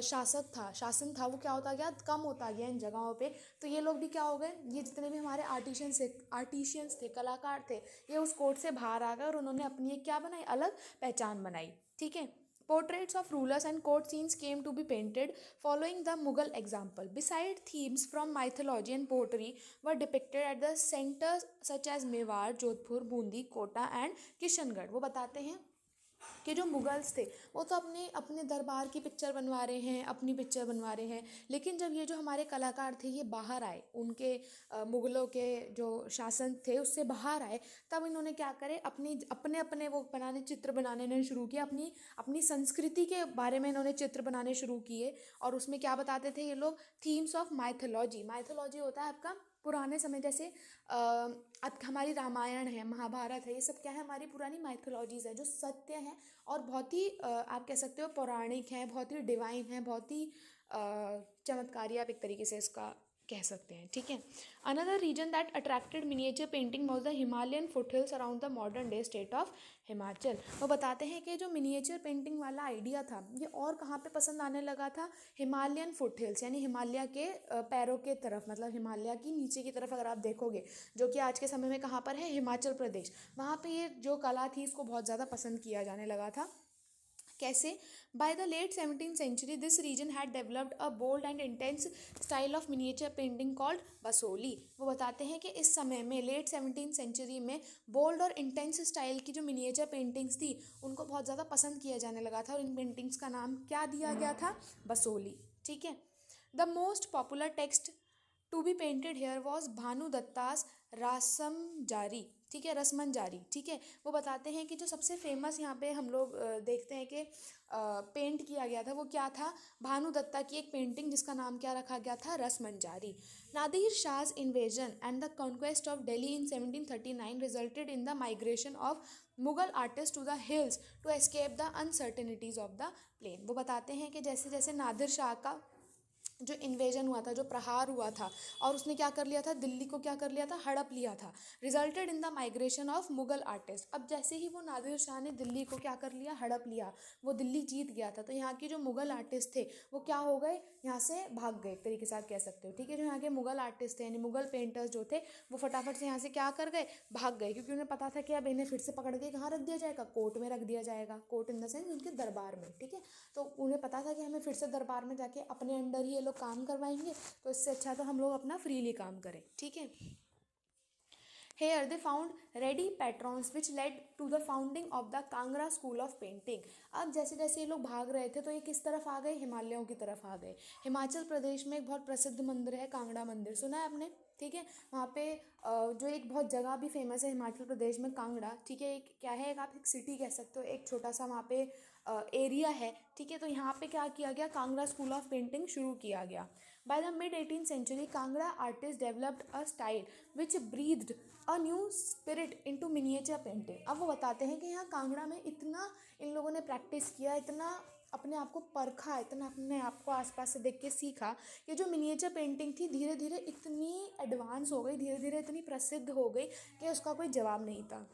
शासन था वो क्या होता गया, कम होता गया इन जगहों पे, तो ये लोग भी क्या हो गए, ये जितने भी हमारे आर्टिशियंस थे, कलाकार थे, ये उस कोर्ट से बाहर आ गए और उन्होंने अपनी एक क्या बनाई, अलग पहचान बनाई, ठीक है। Portraits of rulers and court scenes came to be painted following the Mughal example. Beside themes from mythology and poetry were depicted at the centers such as Mewar, Jodhpur, Bundi, Kota and Kishangarh. वो बताते हैं कि जो Mughals थे वो तो अपने अपने दरबार की पिक्चर बनवा रहे हैं, अपनी पिक्चर बनवा रहे हैं, लेकिन जब ये जो हमारे कलाकार थे ये बाहर आए, उनके मुगलों के जो शासन थे उससे बाहर आए, तब इन्होंने क्या करे, अपनी अपने अपने वो चित्र बनाने ने शुरू किया, अपनी अपनी संस्कृति के बारे में इन्होंने चित्र बनाने शुरू किए। और उसमें क्या बताते थे ये लोग, थीम्स ऑफ माइथोलॉजी। माइथोलॉजी होता है आपका पुराने समय, जैसे अब हमारी रामायण है, महाभारत है, ये सब क्या है, हमारी पुरानी माइथोलॉजीज है जो सत्य हैं और बहुत ही आप कह सकते हो पौराणिक हैं, बहुत ही डिवाइन हैं, बहुत ही चमत्कारी आप एक तरीके से इसका कह सकते हैं, ठीक है। Another reason that attracted miniature painting was the Himalayan foothills around the modern day state of Himachal. वो बताते हैं कि जो मिनिएचर पेंटिंग वाला आइडिया था ये और कहाँ पे पसंद आने लगा था, हिमालयन फुटहिल्स यानी हिमालय के पैरों के तरफ, मतलब हिमालय की नीचे की तरफ अगर आप देखोगे, जो कि आज के समय में कहाँ पर है, हिमाचल प्रदेश, वहाँ पे ये जो कला थी इसको बहुत ज़्यादा पसंद किया जाने लगा था। कैसे, by the late 17th century this region had developed a bold and intense style of miniature painting called Basohli. वो बताते हैं कि इस समय में लेट 17th सेंचुरी में बोल्ड और इंटेंस स्टाइल की जो मिनिएचर पेंटिंग्स थी उनको बहुत ज़्यादा पसंद किया जाने लगा था और इन पेंटिंग्स का नाम क्या दिया गया था, बसोली, ठीक है। The most popular text to be painted here was Bhanu Datta's Rasamanjari, ठीक है, रसमन जारी, ठीक है। वो बताते हैं कि जो सबसे फेमस यहाँ पे हम लोग देखते हैं कि पेंट किया गया था वो क्या था, भानु दत्ता की एक पेंटिंग जिसका नाम क्या रखा गया था, रसमंजारी। Nadir शाह's invasion and the conquest of Delhi in 1739 resulted in the migration of Mughal artists to the hills to escape the uncertainties of the plain। वो बताते हैं कि जैसे जैसे नादिर शाह का जो इन्वेजन हुआ था, जो प्रहार हुआ था, और उसने क्या कर लिया था, दिल्ली को क्या कर लिया था, हड़प लिया था, resulted in the migration of Mughal artist. अब जैसे ही वो नादिर शाह ने दिल्ली को क्या कर लिया, हड़प लिया, वो दिल्ली जीत गया था, तो यहाँ के जो मुगल आर्टिस्ट थे वो क्या हो गए, यहाँ से भाग गए एक तरीके से आप कह सकते हो, ठीक है। जो यहाँ के मुगल आर्टिस्ट थे यानी मुगल पेंटर्स जो थे वो फटाफट से यहाँ से क्या कर गए, भाग गए, क्योंकि उन्हें पता था कि अब इन्हें फिर से पकड़ के कहाँ रख दिया जाएगा, कोर्ट में रख दिया जाएगा, कोर्ट इन द सेंस उनके दरबार में, ठीक है। तो उन्हें पता था कि हमें फिर से दरबार में जाके अपने अंडर ही ये लोग काम करवाएंगे, तो इससे अच्छा तो हम लोग अपना फ्रीली काम करें, ठीक है। Here they found ready patrons which led to the founding of the Kangra School of Painting। अब जैसे जैसे ये लोग भाग रहे थे तो ये किस तरफ आ गए, हिमालयों की तरफ आ गए। हिमाचल प्रदेश में एक बहुत प्रसिद्ध मंदिर है कांगड़ा मंदिर, सुना है आपने, ठीक है। वहाँ पे जो एक बहुत जगह भी फेमस है हिमाचल प्रदेश में, कांगड़ा, ठीक है। एक क्या है, एक आप एक सिटी कह सकते हो, एक छोटा सा वहाँ पे एरिया है, ठीक है। तो यहाँ पे क्या किया गया, कांगड़ा स्कूल ऑफ पेंटिंग शुरू किया गया। By the mid 18th century Kangra artist developed a style which breathed a new spirit into miniature painting. अब वो बताते हैं कि यहाँ कांगड़ा में इतना इन लोगों ने प्रैक्टिस किया, इतना अपने आप को परखा, इतना अपने आप को आसपास से देख के सीखा कि जो मिनिएचर पेंटिंग थी धीरे धीरे इतनी एडवांस हो गई, धीरे धीरे इतनी प्रसिद्ध हो गई कि उसका कोई जवाब नहीं था।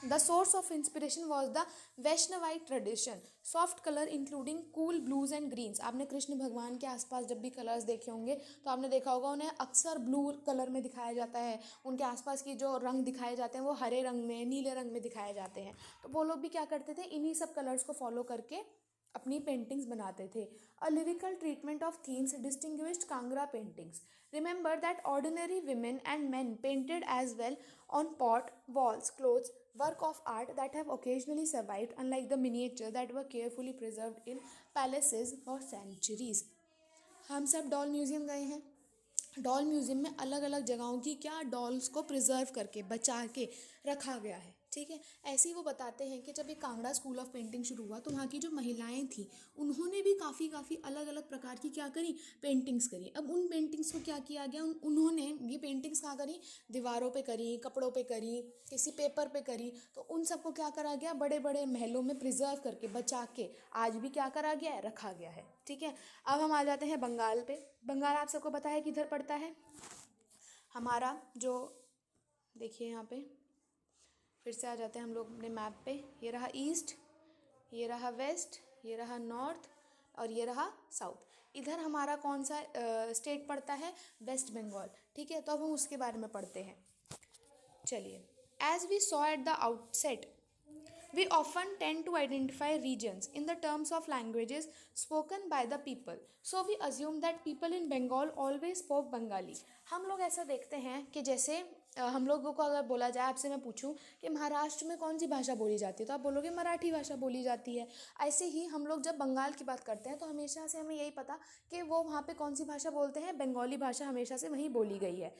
The source of inspiration was the Vaishnavite tradition. Soft color including cool blues and greens. आपने कृष्ण भगवान के आसपास जब भी कलर्स देखे होंगे तो आपने देखा होगा उन्हें अक्सर ब्लू कलर में दिखाया जाता है। उनके आसपास की जो रंग दिखाए जाते हैं वो हरे रंग में, नीले रंग में दिखाए जाते हैं। तो वो लोग भी क्या करते थे, इन्हीं सब कलर्स को फॉलो करके अपनी पेंटिंग्स बनाते थे। A lyrical treatment of themes distinguished Kangra paintings. Remember that ordinary women and men painted as well on pot, walls, clothes, work of art that have occasionally survived, unlike the miniature that were carefully preserved in palaces for centuries. हम सब doll museum गए हैं। Doll museum में अलग अलग जगहों की क्या डॉल्स को प्रिजर्व करके बचा के रखा गया है, ठीक है। ऐसे ही वो बताते हैं कि जब ये कांगड़ा स्कूल ऑफ पेंटिंग शुरू हुआ तो वहाँ की जो महिलाएं थी उन्होंने भी काफ़ी अलग अलग प्रकार की क्या करी, पेंटिंग्स करी। अब उन पेंटिंग्स को क्या किया गया, उन्होंने ये पेंटिंग्स कहाँ करी, दीवारों पे करी, कपड़ों पे करी, किसी पेपर पे करी। तो उन सबको क्या करा गया, बड़े बड़े महलों में प्रिजर्व करके बचा के आज भी क्या करा गया है, रखा गया है, ठीक है। अब हम आ जाते हैं बंगाल पे। बंगाल आप सबको पता है किधर पड़ता है हमारा, जो देखिए यहाँ पे फिर से आ जाते हैं हम लोग अपने मैप पे। ये रहा ईस्ट, ये रहा वेस्ट, ये रहा नॉर्थ और ये रहा साउथ। इधर हमारा कौन सा स्टेट पड़ता है, वेस्ट बंगाल, ठीक है। तो अब हम उसके बारे में पढ़ते हैं, चलिए। As we saw at the outset, we often tend to identify regions in the terms of languages spoken by the people. So we assume that people in Bengal always spoke Bengali. हम लोग ऐसा देखते हैं कि जैसे हम लोगों को अगर बोला जाए, आपसे मैं पूछूं कि महाराष्ट्र में कौन सी भाषा बोली जाती है तो आप बोलोगे मराठी भाषा बोली जाती है। ऐसे ही हम लोग जब बंगाल की बात करते हैं तो हमेशा से हमें यही पता कि वो वहाँ पे कौन सी भाषा बोलते हैं, बंगाली भाषा हमेशा से वहीं बोली गई है।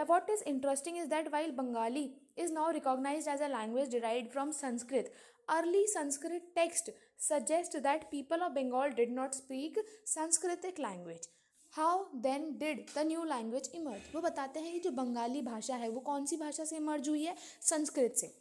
What is interesting is that while Bengali is now recognized as a language derived from Sanskrit, early Sanskrit text suggest that people of Bengal did not speak Sanskritic language. How then did the new language emerge? वो बताते हैं कि जो बंगाली भाषा है वो कौन सी भाषा से इमर्ज हुई है, संस्कृत से।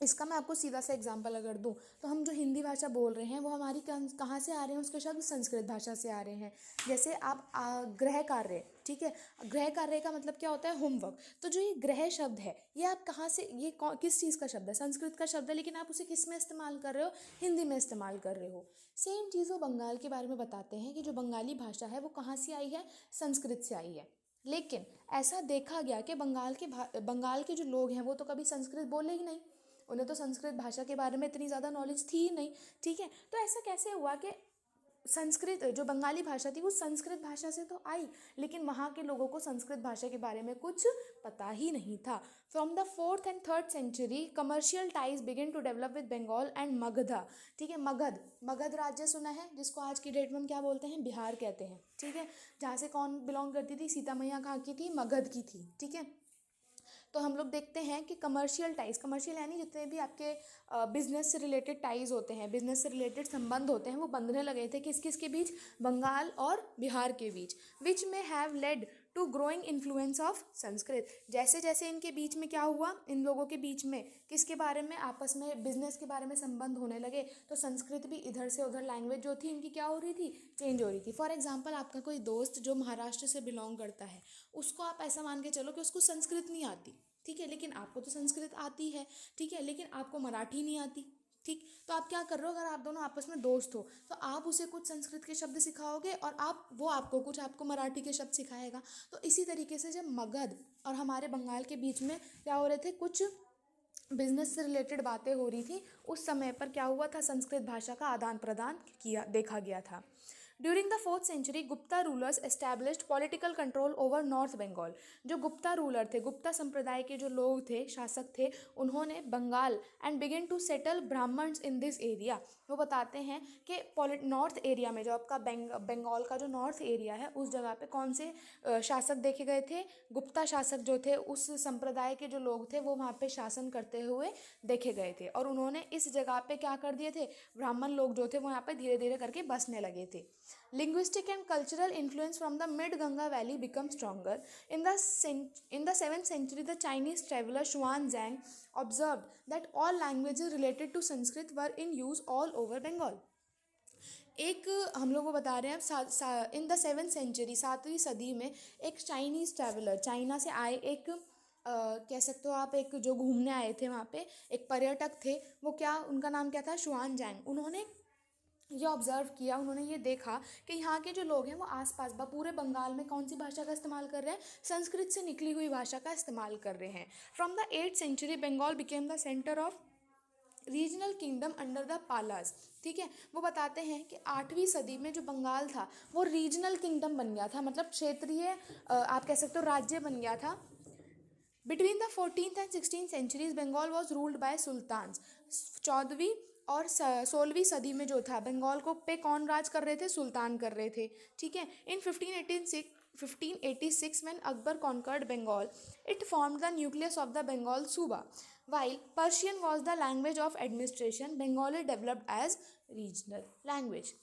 इसका मैं आपको सीधा सा एग्जांपल अगर दूं तो हम जो हिंदी भाषा बोल रहे हैं वो हमारी कहाँ से आ रहे हैं, उसके शब्द संस्कृत भाषा से आ रहे हैं। जैसे आप गृह कार्य, ठीक है, गृह कार्य का मतलब क्या होता है, होमवर्क। तो जो ये गृह शब्द है ये आप कहाँ से, ये किस चीज़ का शब्द है, संस्कृत का शब्द है, लेकिन आप उसे किस में इस्तेमाल कर रहे हो, हिंदी में इस्तेमाल कर रहे हो। सेम चीज़ वो बंगाल के बारे में बताते हैं कि जो बंगाली भाषा है वो कहाँ से आई है, संस्कृत से आई है। लेकिन ऐसा देखा गया कि बंगाल के जो लोग हैं वो तो कभी संस्कृत बोले ही नहीं, उन्हें तो संस्कृत भाषा के बारे में इतनी ज़्यादा नॉलेज थी ही नहीं, ठीक है। तो ऐसा कैसे हुआ कि संस्कृत जो बंगाली भाषा थी वो संस्कृत भाषा से तो आई, लेकिन वहाँ के लोगों को संस्कृत भाषा के बारे में कुछ पता ही नहीं था। From the 4th and 3rd century commercial ties begin to develop with Bengal and Magadha, ठीक है। मगध राज्य सुना है, जिसको आज की डेट में हम क्या बोलते हैं, बिहार कहते हैं, ठीक है। जहाँ से कौन बिलोंग करती थी, सीता मैया कहाँ की थी, मगध की थी, ठीक है। तो हम लोग देखते हैं कि कमर्शियल यानी जितने भी आपके बिजनेस से रिलेटेड टाइज होते हैं, बिजनेस से रिलेटेड संबंध होते हैं, वो बंधने लगे थे किस किस के बीच, बंगाल और बिहार के बीच, विच में have led to growing influence of Sanskrit. जैसे जैसे इनके बीच में क्या हुआ, इन लोगों के बीच में किसके बारे में, आपस में बिजनेस के बारे में संबंध होने लगे, तो संस्कृत भी इधर से उधर लैंग्वेज जो थी इनकी क्या हो रही थी, चेंज हो रही थी। फॉर एग्जाम्पल आपका कोई दोस्त जो महाराष्ट्र से बिलोंग करता है, उसको आप ऐसा मान के चलो कि उसको संस्कृत नहीं आती, ठीक है, लेकिन आपको तो संस्कृत आती है, ठीक है, लेकिन आपको मराठी नहीं आती, ठीक। तो आप क्या कर रहे हो, अगर आप दोनों आपस में दोस्त हो तो आप उसे कुछ संस्कृत के शब्द सिखाओगे और वो आपको कुछ आपको मराठी के शब्द सिखाएगा। तो इसी तरीके से जब मगध और हमारे बंगाल के बीच में क्या हो रहे थे, कुछ बिजनेस से रिलेटेड बातें हो रही थी, उस समय पर क्या हुआ था, संस्कृत भाषा का आदान प्रदान किया देखा गया था। During the 4th century Gupta rulers established political control over north Bengal. जो गुप्ता रूलर थे, गुप्ता संप्रदाय के जो लोग थे, शासक थे, उन्होंने Bengal and begin to settle Brahmans in this area. वो बताते हैं कि नॉर्थ एरिया में, जो आपका बंगाल का जो नॉर्थ एरिया है, उस जगह पे कौन से शासक देखे गए थे? गुप्ता शासक जो थे, उस संप्रदाय के जो लोग थे, वो वहाँ पे शासन करते हुए देखे गए थे। और उन्होंने इस जगह पे क्या कर दिए थे? ब्राह्मण लोग जो थे वो यहाँ पे धीरे धीरे करके बसने लगे थे। Linguistic and cultural influence from the mid-Ganga valley become stronger. In the 7th century, the Chinese traveler Xuan Zhang observed that all languages related to Sanskrit were in use all over Bengal. एक हम लोग को बता रहे हैं in the 7th century, 7वीं सदी में एक चाइनीज़ ट्रैवलर, चाइना से आए एक कह सकते हो आप, एक जो घूमने आए थे वहाँ पे, एक पर्यटक थे। वो क्या, उनका नाम क्या था? शुआन जैंग। उन्होंने ये ऑब्ज़र्व किया, उन्होंने ये देखा कि यहाँ के जो लोग हैं वो आसपास पूरे बंगाल में कौन सी भाषा का इस्तेमाल कर रहे हैं? संस्कृत से निकली हुई भाषा का इस्तेमाल कर रहे हैं। From the 8th century Bengal became the centre of regional kingdom under the Palas. ठीक है, वो बताते हैं कि 8वीं सदी में जो बंगाल था वो रीजनल किंगडम बन गया था, मतलब क्षेत्रीय आप कह सकते हो राज्य बन गया था। Between the 14th and 16th centuries Bengal was ruled by sultans. 14वीं और 16वीं सदी में जो था, बंगाल को पे कौन राज कर रहे थे? सुल्तान कर रहे थे। ठीक है, इन 1586 when Akbar conquered Bengal, it formed the nucleus of the Bengal Suba. While Persian was the language of administration, Bengali developed as regional language.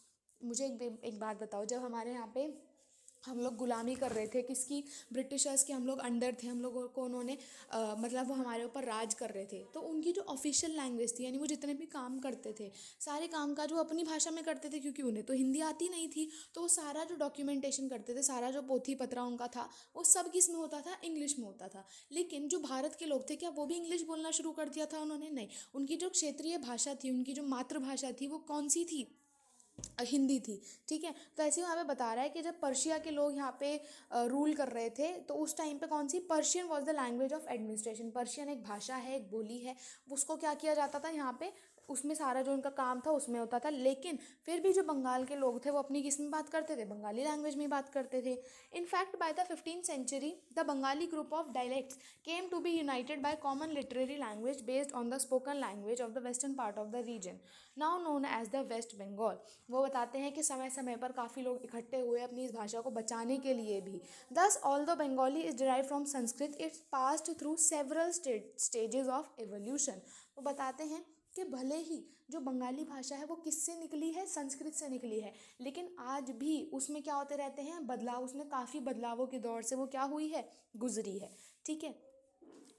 मुझे एक बात बताओ, जब हमारे यहाँ पे हम लोग गुलामी कर रहे थे किसकी? ब्रिटिशर्स के हम लोग अंडर थे, हम लोगों को उन्होंने मतलब वो हमारे ऊपर राज कर रहे थे, तो उनकी जो ऑफिशियल लैंग्वेज थी, यानी वो जितने भी काम करते थे, सारे काम काज वो अपनी भाषा में करते थे, क्योंकि उन्हें तो हिंदी आती नहीं थी। तो वो सारा जो डॉक्यूमेंटेशन करते थे, सारा जो पोथी पत्रा उनका था, वो सब किस में होता था? इंग्लिश में होता था। लेकिन जो भारत के लोग थे, क्या वो भी इंग्लिश बोलना शुरू कर दिया था उन्होंने? नहीं, उनकी जो क्षेत्रीय भाषा थी, उनकी जो मातृभाषा थी, वो कौन सी थी? हिंदी थी। ठीक है, तो ऐसे वहाँ पे बता रहा है कि जब पर्शिया के लोग यहाँ पे रूल कर रहे थे, तो उस टाइम पे कौन सी? Persian was the language of administration. Persian एक भाषा है, एक बोली है, उसको क्या किया जाता था यहाँ पे? उसमें सारा जो उनका काम था उसमें होता था। लेकिन फिर भी जो बंगाल के लोग थे वो अपनी किस में बात करते थे? बंगाली लैंग्वेज में बात करते थे। In fact by the 15th century the Bengali group of dialects came to be united by common literary language based on the spoken language of the western part of the region, now known as the West Bengal. वो बताते हैं कि समय समय पर काफ़ी लोग इकट्ठे हुए अपनी इस भाषा को बचाने के लिए भी। दस although Bengali is derive from Sanskrit, it's passed through several stages of evolution. वो बताते हैं कि भले ही जो बंगाली भाषा है वो किससे निकली है? संस्कृत से निकली है, लेकिन आज भी उसमें क्या होते रहते हैं? बदलाव। उसमें काफ़ी बदलावों के दौर से वो क्या हुई है? गुजरी है। ठीक है,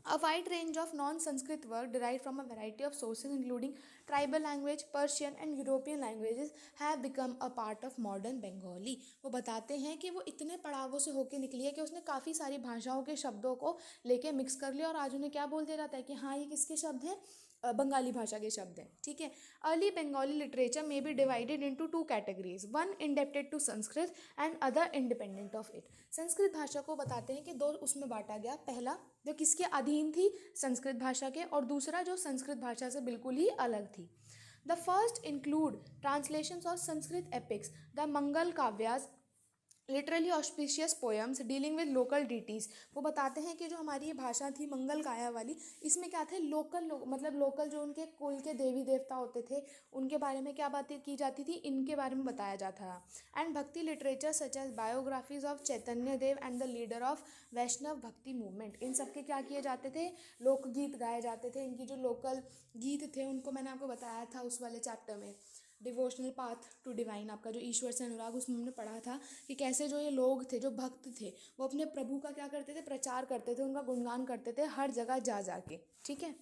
A wide range of non-Sanskrit work derived from a variety of sources including tribal language, Persian and European languages have become a part of modern Bengali। वो बताते हैं कि वो इतने पड़ावों से होके निकली है कि उसने काफ़ी सारी भाषाओं के शब्दों को लेके मिक्स कर लिया, और आज उन्हें क्या बोल दिया जाता है कि हाँ ये किसके शब्द हैं? बंगाली भाषा के शब्द हैं। ठीक है, अर्ली बंगाली लिटरेचर में be divided into 2 categories, one indebted to Sanskrit and other independent of it. Sanskrit भाषा को बताते हैं कि दो उसमें बांटा गया, पहला जो किसके अधीन थी? संस्कृत भाषा के, और दूसरा जो संस्कृत भाषा से बिल्कुल ही अलग थी। The first include translations of Sanskrit epics, the Mangal Kavyas, literally auspicious poems dealing with local deities. वो बताते हैं कि जो हमारी ये भाषा थी मंगल काया वाली, इसमें क्या थे? मतलब लोकल जो उनके कुल के देवी देवता होते थे, उनके बारे में क्या बातें की जाती थी? इनके बारे में बताया जाता था। And Bhakti literature such as biographies of Chaitanya Dev and the leader of Vaishnav Bhakti movement, इन सब के क्या किए जाते थे? लोकगीत गाए जाते थे। इनकी जो लोकल गीत थे उनको मैंने आपको बताया था उस वाले चैप्टर में, डिवोशनल पाथ टू डिवाइन, आपका जो ईश्वर से अनुराग, उसमें हमने पढ़ा था कि कैसे जो ये लोग थे, जो भक्त थे, वो अपने प्रभु का क्या करते थे? प्रचार करते थे, उनका गुणगान करते थे हर जगह जा जा के। ठीक है,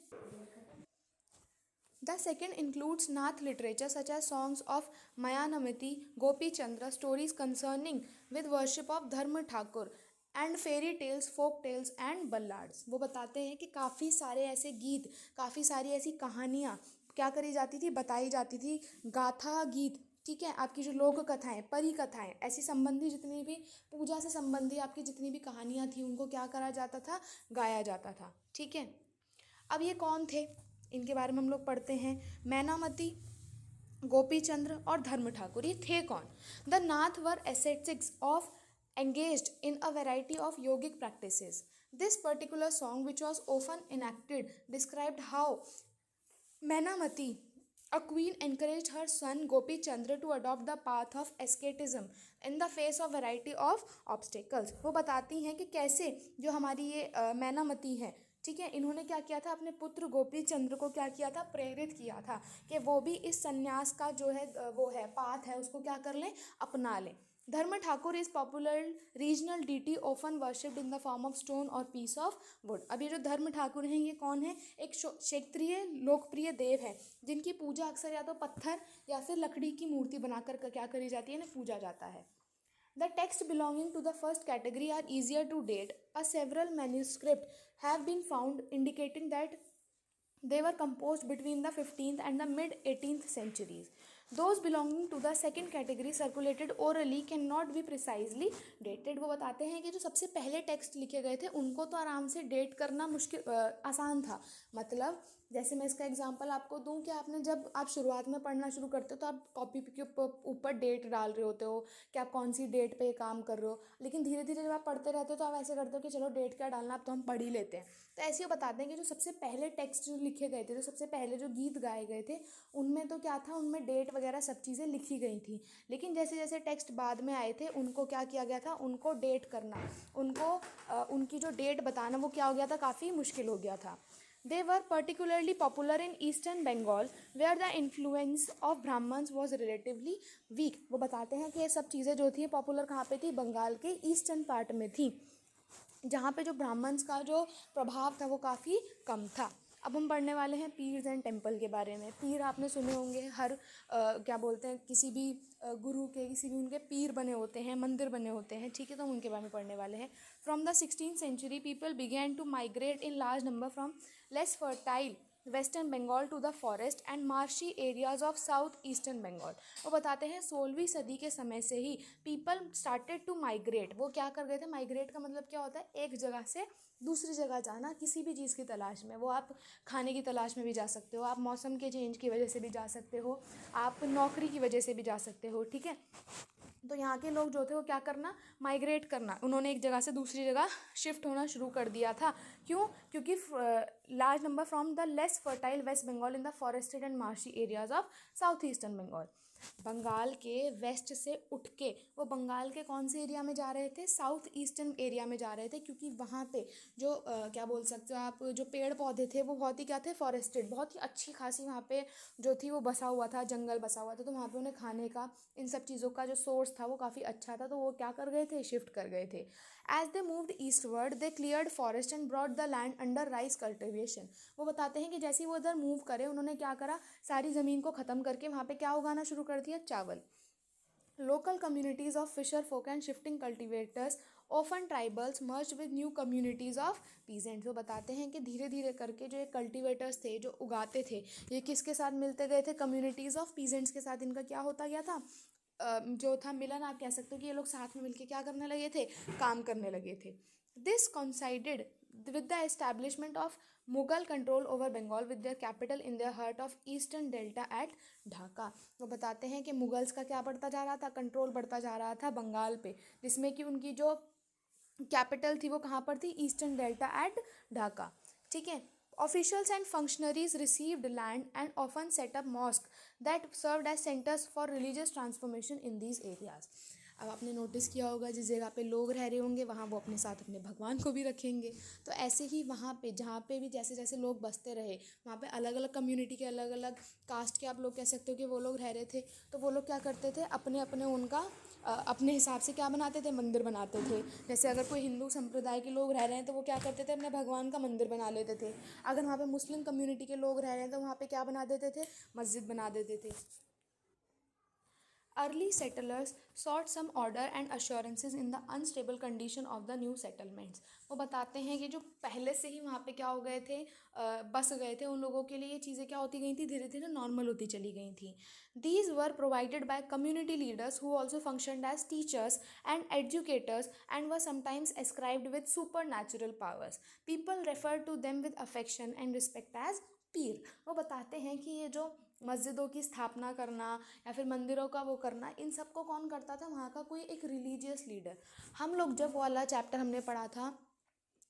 the second includes Nath literature such as songs of Maynamati, Gopi Chandra, stories concerning with worship of Dharma Thakur and fairy tales, folk tales and ballads. वो बताते हैं कि काफ़ी सारे ऐसे गीत, काफ़ी सारी ऐसी कहानियाँ क्या करी जाती थी? बताई जाती थी। गाथा गीत, ठीक है, आपकी जो लोक कथाएं, परी कथाएं, ऐसी संबंधी जितनी भी पूजा से संबंधी आपकी जितनी भी कहानियाँ थी, उनको क्या करा जाता था? गाया जाता था। ठीक है, अब ये कौन थे? इनके बारे में हम लोग पढ़ते हैं। मैनामती गोपी चंद्र और धर्म ठाकुर, ये थे कौन? The Nath were ascetics of engaged in a variety of yogic practices. This particular song, which was often enacted, described how Menamati, a queen, encouraged her son Gopi Chandra to adopt the path of asceticism in the face of variety of obstacles. वो बताती हैं कि कैसे जो हमारी ये मैनामती है, ठीक है, इन्होंने क्या किया था, अपने पुत्र गोपी चंद्र को क्या किया था, प्रेरित किया था कि वो भी इस संन्यास का जो है वो है पाथ है उसको क्या कर लें, अपना लें. Dharma Thakur is popular regional deity often worshipped in the form of stone or piece of wood. अब ये जो धर्म ठाकुर हैं ये कौन है? एक क्षेत्रीय लोकप्रिय देव है जिनकी पूजा अक्सर या तो पत्थर या फिर लकड़ी की मूर्ति बनाकर क्या करी जाती है, इन्हें पूजा जाता है. The texts belonging to the first category are easier to date. Several manuscripts have been found indicating that they were composed between the 15th and the mid 18th centuries. Those belonging to the second category circulated orally cannot be precisely dated. वो बताते हैं कि जो सबसे पहले text लिखे गए थे उनको तो आराम से डेट करना मुश्किल आसान था. मतलब जैसे मैं इसका एग्जांपल आपको दूं कि आपने जब आप शुरुआत में पढ़ना शुरू करते हो तो आप कॉपी के ऊपर डेट डाल रहे होते हो कि आप कौन सी डेट पे काम कर रहे हो, लेकिन धीरे धीरे जब आप पढ़ते रहते हो तो आप ऐसे करते हो कि चलो डेट क्या डालना, अब तो हम पढ़ ही लेते हैं. तो ऐसे ही बताते हैं कि जो सबसे पहले टेक्स्ट जो लिखे गए थे, जो सबसे पहले जो गीत गाए गए थे, उनमें तो क्या था, उनमें डेट वगैरह सब चीज़ें लिखी गई थी. लेकिन जैसे जैसे टेक्स्ट बाद में आए थे उनको क्या किया गया था, उनको डेट करना, उनको उनकी जो डेट बताना वो क्या हो गया था, काफ़ी मुश्किल हो गया था. They were particularly popular in eastern Bengal where the influence of Brahmins was relatively weak. वो बताते हैं कि ये सब चीज़ें जो थी पॉपुलर कहाँ पे थी, बंगाल के ईस्टर्न पार्ट में थी जहाँ पे जो ब्राह्मण्स का जो प्रभाव था वो काफ़ी कम था. अब हम पढ़ने वाले हैं पीर्स एंड टेम्पल के बारे में. पीर आपने सुने होंगे, हर क्या बोलते हैं, किसी भी गुरु के किसी भी उनके पीर बने होते हैं, मंदिर बने होते हैं, ठीक है, तो हम उनके बारे में पढ़ने वाले हैं. From the 16th century people began to migrate in large number from less fertile western Bengal to the forest and marshy areas of south eastern Bengal. वो बताते हैं 16वीं सदी के समय से ही पीपल स्टार्टेड टू माइग्रेट. वो क्या कर गए थे, माइग्रेट का मतलब क्या होता है, एक जगह से दूसरी जगह जाना किसी भी चीज़ की तलाश में. वो आप खाने की तलाश में भी जा सकते हो, आप मौसम के चेंज की वजह से भी जा सकते हो, आप नौकरी की वजह से भी जा सकते हो, ठीक है. तो यहाँ के लोग जो थे वो क्या करना, माइग्रेट करना, उन्होंने एक जगह से दूसरी जगह शिफ्ट होना शुरू कर दिया था. क्यों? क्योंकि large number from the less fertile west Bengal in the forested and marshy areas of south eastern Bengal. Bengal के वेस्ट से उठ के वो बंगाल के कौन से एरिया में जा रहे थे, साउथ ईस्टर्न एरिया में जा रहे थे, क्योंकि वहाँ पे जो क्या बोल सकते हो आप, जो पेड़ पौधे थे वो बहुत ही क्या थे, फॉरेस्टेड, बहुत ही अच्छी खासी वहाँ पे जो थी वो बसा हुआ था, जंगल बसा हुआ था. तो वहाँ पे उन्हें खाने का, इन सब चीज़ों का जो सोर्स था वो काफ़ी अच्छा था, तो वो क्या कर गए थे, शिफ्ट कर गए थे. As they moved eastward they cleared forest and brought the land under rice cultivation. वो बताते हैं कि जैसे ही वो इधर मूव करे उन्होंने क्या करा, सारी ज़मीन को ख़त्म करके वहाँ पे क्या उगाना शुरू कर दिया, चावल. Local communities of fisher folk and shifting cultivators, often tribals, merged with new communities of peasants. वो बताते हैं कि धीरे धीरे करके जो ये कल्टिवेटर्स थे जो उगाते थे, ये किसके साथ मिलते गए थे, कम्युनिटीज़ ऑफ पीजेंट्स के साथ इनका क्या होता गया था, जो था मिलन, आप कह सकते हो कि ये लोग साथ में मिलके क्या करने लगे थे, काम करने लगे थे. This coincided with the establishment of Mughal control over Bengal with their capital in the heart of eastern delta at Dhaka. वो बताते हैं कि मुगल्स का क्या बढ़ता जा रहा था, कंट्रोल बढ़ता जा रहा था बंगाल पे, जिसमें कि उनकी जो कैपिटल थी वो कहाँ पर थी, ईस्टर्न डेल्टा एट ढाका, ठीक है. Officials and functionaries received land and often set up mosques that served as centers for religious transformation in these areas. अब आपने नोटिस किया होगा जिस जगह पे लोग रह रहे होंगे वहाँ वो अपने साथ अपने भगवान को भी रखेंगे. तो ऐसे ही वहाँ पे जहाँ पे भी जैसे जैसे लोग बसते रहे वहाँ पे अलग अलग कम्युनिटी के अलग अलग कास्ट के आप लोग कह सकते हो कि वो लोग रह रहे थे. तो वो लोग क्या करते थे, अपने अपने उनका अपने हिसाब से क्या बनाते थे, मंदिर बनाते थे. जैसे अगर कोई हिंदू संप्रदाय के लोग रह रहे हैं तो वो क्या करते थे, अपने भगवान का मंदिर बना लेते थे. अगर वहाँ पे मुस्लिम कम्युनिटी के लोग रह रहे हैं तो वहाँ पे क्या बना देते थे, मस्जिद बना देते थे. Early settlers sought some order and assurances in the unstable condition of the new settlements. वो बताते हैं कि जो पहले से ही वहाँ पे क्या हो गए थे, बस गए थे, उन लोगों के लिए ये चीज़ें क्या होती गई थी, धीरे धीरे नॉर्मल होती चली गई थी. These were provided by community leaders who also functioned as teachers and educators and were sometimes ascribed with supernatural powers. People referred to them with affection and respect as पीर. वो बताते हैं कि ये जो मस्जिदों की स्थापना करना या फिर मंदिरों का वो करना, इन सब को कौन करता था? वहाँ का कोई एक रिलीजियस लीडर। हम लोग जब वो वाला चैप्टर हमने पढ़ा था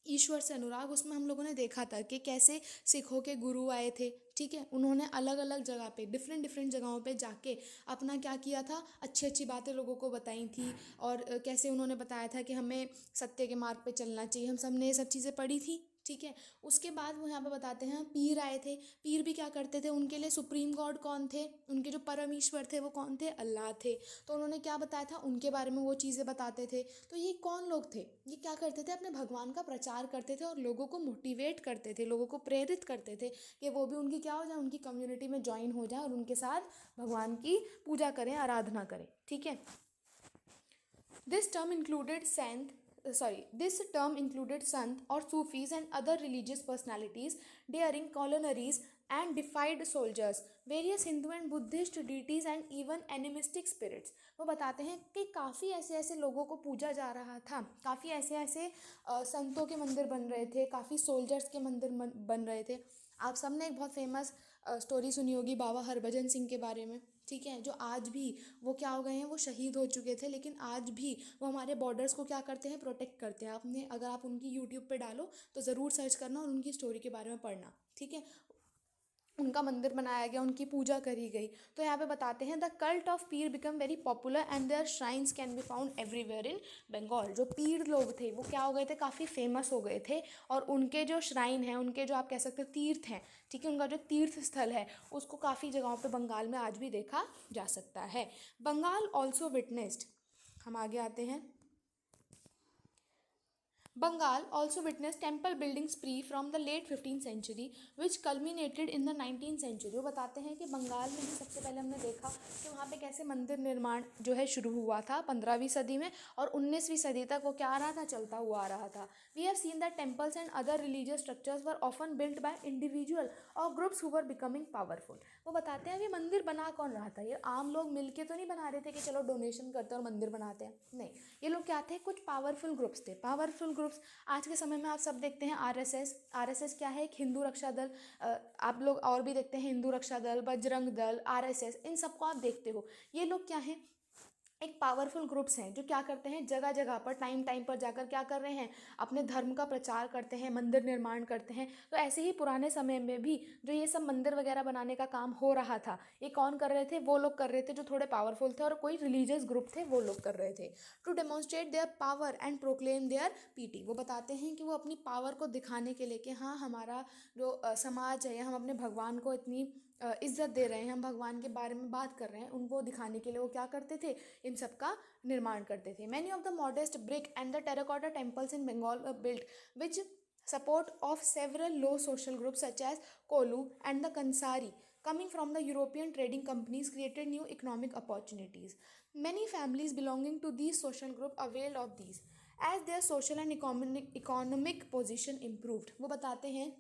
ईश्वर से अनुराग, उसमें हम लोगों ने देखा था कि कैसे सिखों के गुरु आए थे, ठीक है, उन्होंने अलग अलग जगह पे डिफरेंट डिफरेंट जगहों पे जाके अपना क्या किया था, अच्छी अच्छी बातें लोगों को बताई थी। और कैसे उन्होंने बताया था कि हमें सत्य के मार्ग पे चलना चाहिए, हम सब ने ये सब चीज़ें पढ़ी थी, ठीक है। उसके बाद वो यहाँ पे बताते हैं पीर आए थे। पीर भी क्या करते थे, उनके लिए सुप्रीम गॉड कौन थे, उनके जो परम ईश्वर थे वो कौन थे? अल्लाह थे। तो उन्होंने क्या बताया था, उनके बारे में वो चीज़ें बताते थे। तो ये कौन लोग थे? ये क्या करते थे, अपने भगवान का प्रचार करते थे और लोगों को मोटिवेट करते थे, लोगों को प्रेरित करते थे कि वो भी उनकी क्या हो जाए, उनकी कम्युनिटी में ज्वाइन हो जाए और उनके साथ भगवान की पूजा करें, आराधना करें, ठीक है। This term included this term included Sant or Sufis and other religious personalities daring colonies and defied soldiers, various Hindu and Buddhist deities and even animistic spirits। वो बताते हैं कि काफ़ी ऐसे ऐसे लोगों को पूजा जा रहा था, काफ़ी ऐसे ऐसे संतों के मंदिर बन रहे थे, काफ़ी सोल्जर्स के मंदिर बन रहे थे। आप सबने एक बहुत फेमस स्टोरी सुनी होगी बाबा हरभजन सिंह के बारे में, ठीक है, जो आज भी वो क्या हो गए हैं, वो शहीद हो चुके थे, लेकिन आज भी वो हमारे बॉर्डर्स को क्या करते हैं, प्रोटेक्ट करते हैं। आपने अगर आप उनकी यूट्यूब पे डालो तो ज़रूर सर्च करना और उनकी स्टोरी के बारे में पढ़ना, ठीक है। उनका मंदिर बनाया गया, उनकी पूजा करी गई। तो यहाँ पे बताते हैं the cult of pir became very popular and their shrines can be found everywhere in Bengal. जो पीर लोग थे वो क्या हो गए थे, काफ़ी फेमस हो गए थे और उनके जो श्राइन हैं, उनके जो आप कह सकते हो तीर्थ हैं, ठीक है, उनका जो तीर्थ स्थल है उसको काफ़ी जगहों पे बंगाल में आज भी देखा जा सकता है। बंगाल ऑल्सो विटनेस्ड, हम आगे आते हैं। Bengal also witnessed temple building spree from the late 15th century which culminated in the 19th century। वो बताते हैं कि बंगाल में भी सबसे पहले हमने देखा कि वहाँ पे कैसे मंदिर निर्माण जो है शुरू हुआ था 15वीं सदी में और 19वीं सदी तक वो क्या आ रहा था, चलता हुआ आ रहा था। We have seen that temples and other religious structures were often built by individual or groups who were becoming powerful. वो बताते हैं कि मंदिर बना कौन रहा था, ये आम लोग मिलके तो नहीं बना रहे थे कि चलो डोनेशन करते हैं और मंदिर बनाते हैं, नहीं, ये लोग क्या थे, कुछ पावरफुल ग्रुप्स थे। पावरफुल ग्रुप्स आज के समय में आप सब देखते हैं, आरएसएस क्या है, एक हिंदू रक्षा दल। आप लोग और भी देखते हैं, हिंदू रक्षा दल, बजरंग दल, आरएसएस, इन सबको आप देखते हो। ये लोग क्या हैं, एक पावरफुल ग्रुप्स हैं जो क्या करते हैं, जगह जगह पर टाइम टाइम पर जाकर क्या कर रहे हैं, अपने धर्म का प्रचार करते हैं, मंदिर निर्माण करते हैं। तो ऐसे ही पुराने समय में भी जो ये सब मंदिर वगैरह बनाने का काम हो रहा था, ये कौन कर रहे थे, वो लोग कर रहे थे जो थोड़े पावरफुल थे और कोई रिलीजियस ग्रुप थे वो लोग कर रहे थे। To demonstrate their power and proclaim their piety. वो बताते हैं कि वो अपनी पावर को दिखाने के लिए कि हाँ, हमारा जो समाज है, हम अपने भगवान को इतनी इज्जत दे रहे हैं, हम भगवान के बारे में बात कर रहे हैं, उनको दिखाने के लिए वो क्या करते थे, इन सब का निर्माण करते थे। Many of the modest brick and the terracotta temples in Bengal were built which support of several low social groups such as Kolu and the Kansari coming from the European trading companies created new economic opportunities. Many families belonging to these social group availed of these as their social and economic position improved। वो बताते हैं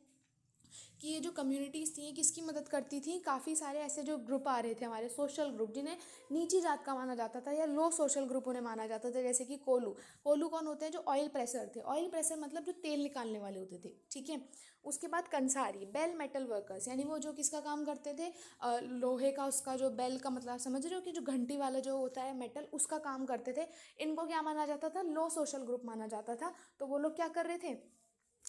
कि ये जो communities थी ये किसकी मदद करती थी, काफ़ी सारे ऐसे जो ग्रुप आ रहे थे हमारे सोशल ग्रुप, जिन्हें नीची जात का माना जाता था या लो सोशल ग्रुप उन्हें माना जाता था, जैसे कि कोलू कौन होते हैं, जो ऑयल प्रेसर थे, ऑयल प्रेसर मतलब जो तेल निकालने वाले होते थे, ठीक है। उसके बाद कंसारी बेल मेटल वर्कर्स, यानी वो जो किसका काम करते थे, लोहे का, उसका जो बेल का मतलब समझ रहे हो कि जो घंटी वाला जो होता है मेटल, उसका काम करते थे। इनको क्या माना जाता था, लो सोशल ग्रुप माना जाता था। तो वो लोग क्या कर रहे थे,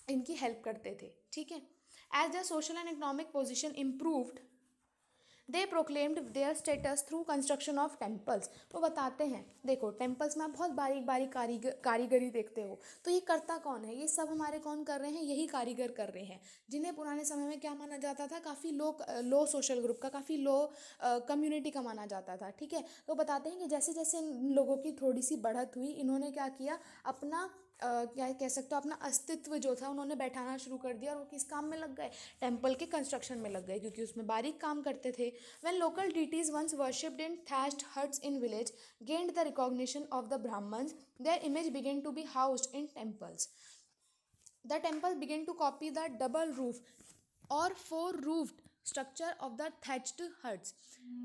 इनकी हेल्प करते थे, ठीक है। As their social and economic position improved, they proclaimed their status through construction of temples. वो बताते हैं, देखो टेम्पल्स में आप बहुत बारीक बारीक कारीगरी देखते हो, तो ये करता कौन है, ये सब हमारे कौन कर रहे हैं, यही कारीगर कर रहे हैं, जिन्हें पुराने समय में क्या माना जाता था, काफ़ी लो सोशल ग्रुप का, काफ़ी लो कम्युनिटी का माना जाता था, ठीक है। तो बताते हैं कि जैसे जैसे इन लोगों की थोड़ी सी बढ़त हुई, इन्होंने क्या किया, अपना क्या कह सकते हो, अपना अस्तित्व जो था उन्होंने बैठाना शुरू कर दिया और वो किस काम में लग गए, टेम्पल के कंस्ट्रक्शन में लग गए, क्योंकि उसमें बारीक काम करते थे। When local deities once worshipped in thatched huts in village gained the recognition of the Brahmins, their image began to be housed in temples. The temple began to copy the double roof or four-roofed structure of the thatched huts.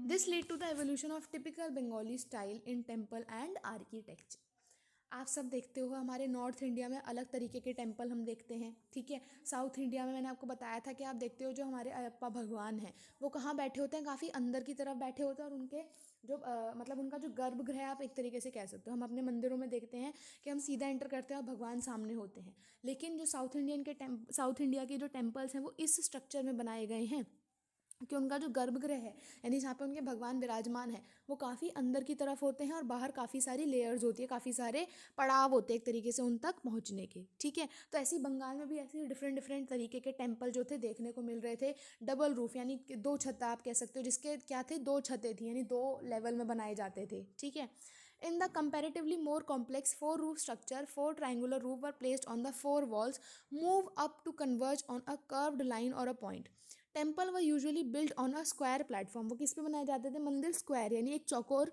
This led to the evolution of typical Bengali style in temple and architecture. आप सब देखते हो हमारे north India में अलग तरीके के temple हम देखते हैं, ठीक है। साउथ इंडिया में मैंने आपको बताया था कि आप देखते हो जो हमारे अयप्पा भगवान हैं वो कहाँ बैठे होते हैं, काफ़ी अंदर की तरफ बैठे होते हैं, और उनके जो मतलब उनका जो गर्भगृह है आप एक तरीके से कह सकते हो। हम अपने मंदिरों में देखते हैं कि हम सीधा एंटर करते हैं और भगवान सामने होते हैं। लेकिन जो साउथ इंडिया के जो टेम्पल्स हैं वो इस स्ट्रक्चर में बनाए गए हैं कि उनका जो गर्भगृह है, यानी जहाँ पे उनके भगवान विराजमान है, वो काफ़ी अंदर की तरफ होते हैं और बाहर काफ़ी सारी लेयर्स होती है, काफ़ी सारे पड़ाव होते हैं एक तरीके से उन तक पहुँचने के, ठीक है। तो ऐसे ही बंगाल में भी ऐसे डिफरेंट डिफरेंट तरीके के टेम्पल जो थे देखने को मिल रहे थे। डबल रूफ यानी कि दो छत आप कह सकते हो, जिसके क्या थे, दो छतें थी, यानी दो लेवल में बनाए जाते थे, ठीक है। In the comparatively more complex four roof structure, four triangular roofs were placed on the four walls, move up to converge on a curved line or a point. Temple were usually build on a square platform. वो किस पे बनाए जाते थे, मंदिर square यानी एक चौकोर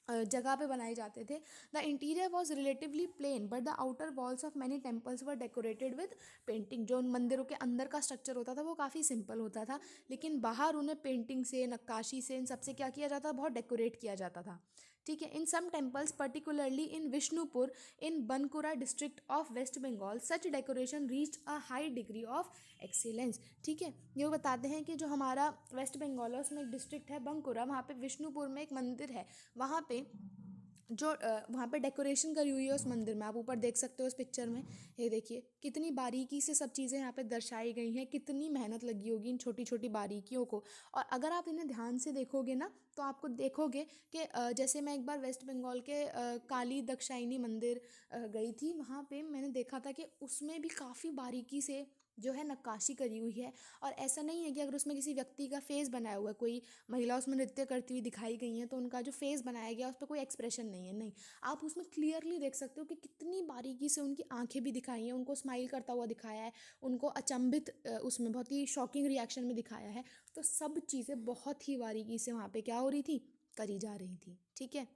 जगह पे बनाए जाते थे। The interior was relatively plain but the outer walls of many temples were decorated with painting. जो उन मंदिरों के अंदर का स्ट्रक्चर होता था वो काफ़ी सिंपल होता था, लेकिन बाहर उन्हें पेंटिंग से, नक्काशी से, इन सबसे क्या किया जाता था, बहुत डेकोरेट किया जाता था, ठीक है। In some temples particularly in Vishnupur in Bankura district of West Bengal such decoration reached a high degree of excellence, ठीक है। ये वो बताते हैं कि जो हमारा वेस्ट बंगाल है उसमें एक डिस्ट्रिक्ट है बंकुरा, वहाँ पे विष्णुपुर में एक मंदिर है, वहाँ पे जो वहाँ पे डेकोरेशन करी हुई है उस मंदिर में, आप ऊपर देख सकते हो उस पिक्चर में। ये देखिए कितनी बारीकी से सब चीज़ें यहाँ पे दर्शाई गई हैं, कितनी मेहनत लगी होगी इन छोटी छोटी बारीकियों को। और अगर आप इन्हें ध्यान से देखोगे ना तो आपको देखोगे कि जैसे मैं एक बार वेस्ट बंगाल के काली दक्षायनी मंदिर गई थी, वहाँ पे मैंने देखा था कि उसमें भी काफ़ी बारीकी से जो है नक्काशी करी हुई है। और ऐसा नहीं है कि अगर उसमें किसी व्यक्ति का फेस बनाया हुआ है, कोई महिला उसमें नृत्य करती हुई दिखाई गई हैं तो उनका जो फेस बनाया गया उस पर कोई एक्सप्रेशन नहीं है, नहीं। आप उसमें क्लियरली देख सकते हो कि कितनी बारीकी से उनकी आंखें भी दिखाई हैं, उनको स्माइल करता हुआ दिखाया है, उनको अचंभित उसमें बहुत ही शॉकिंग रिएक्शन में दिखाया है। तो सब चीज़ें बहुत ही बारीकी से वहाँ पे क्या हो रही थी, करी जा रही थी, ठीक है।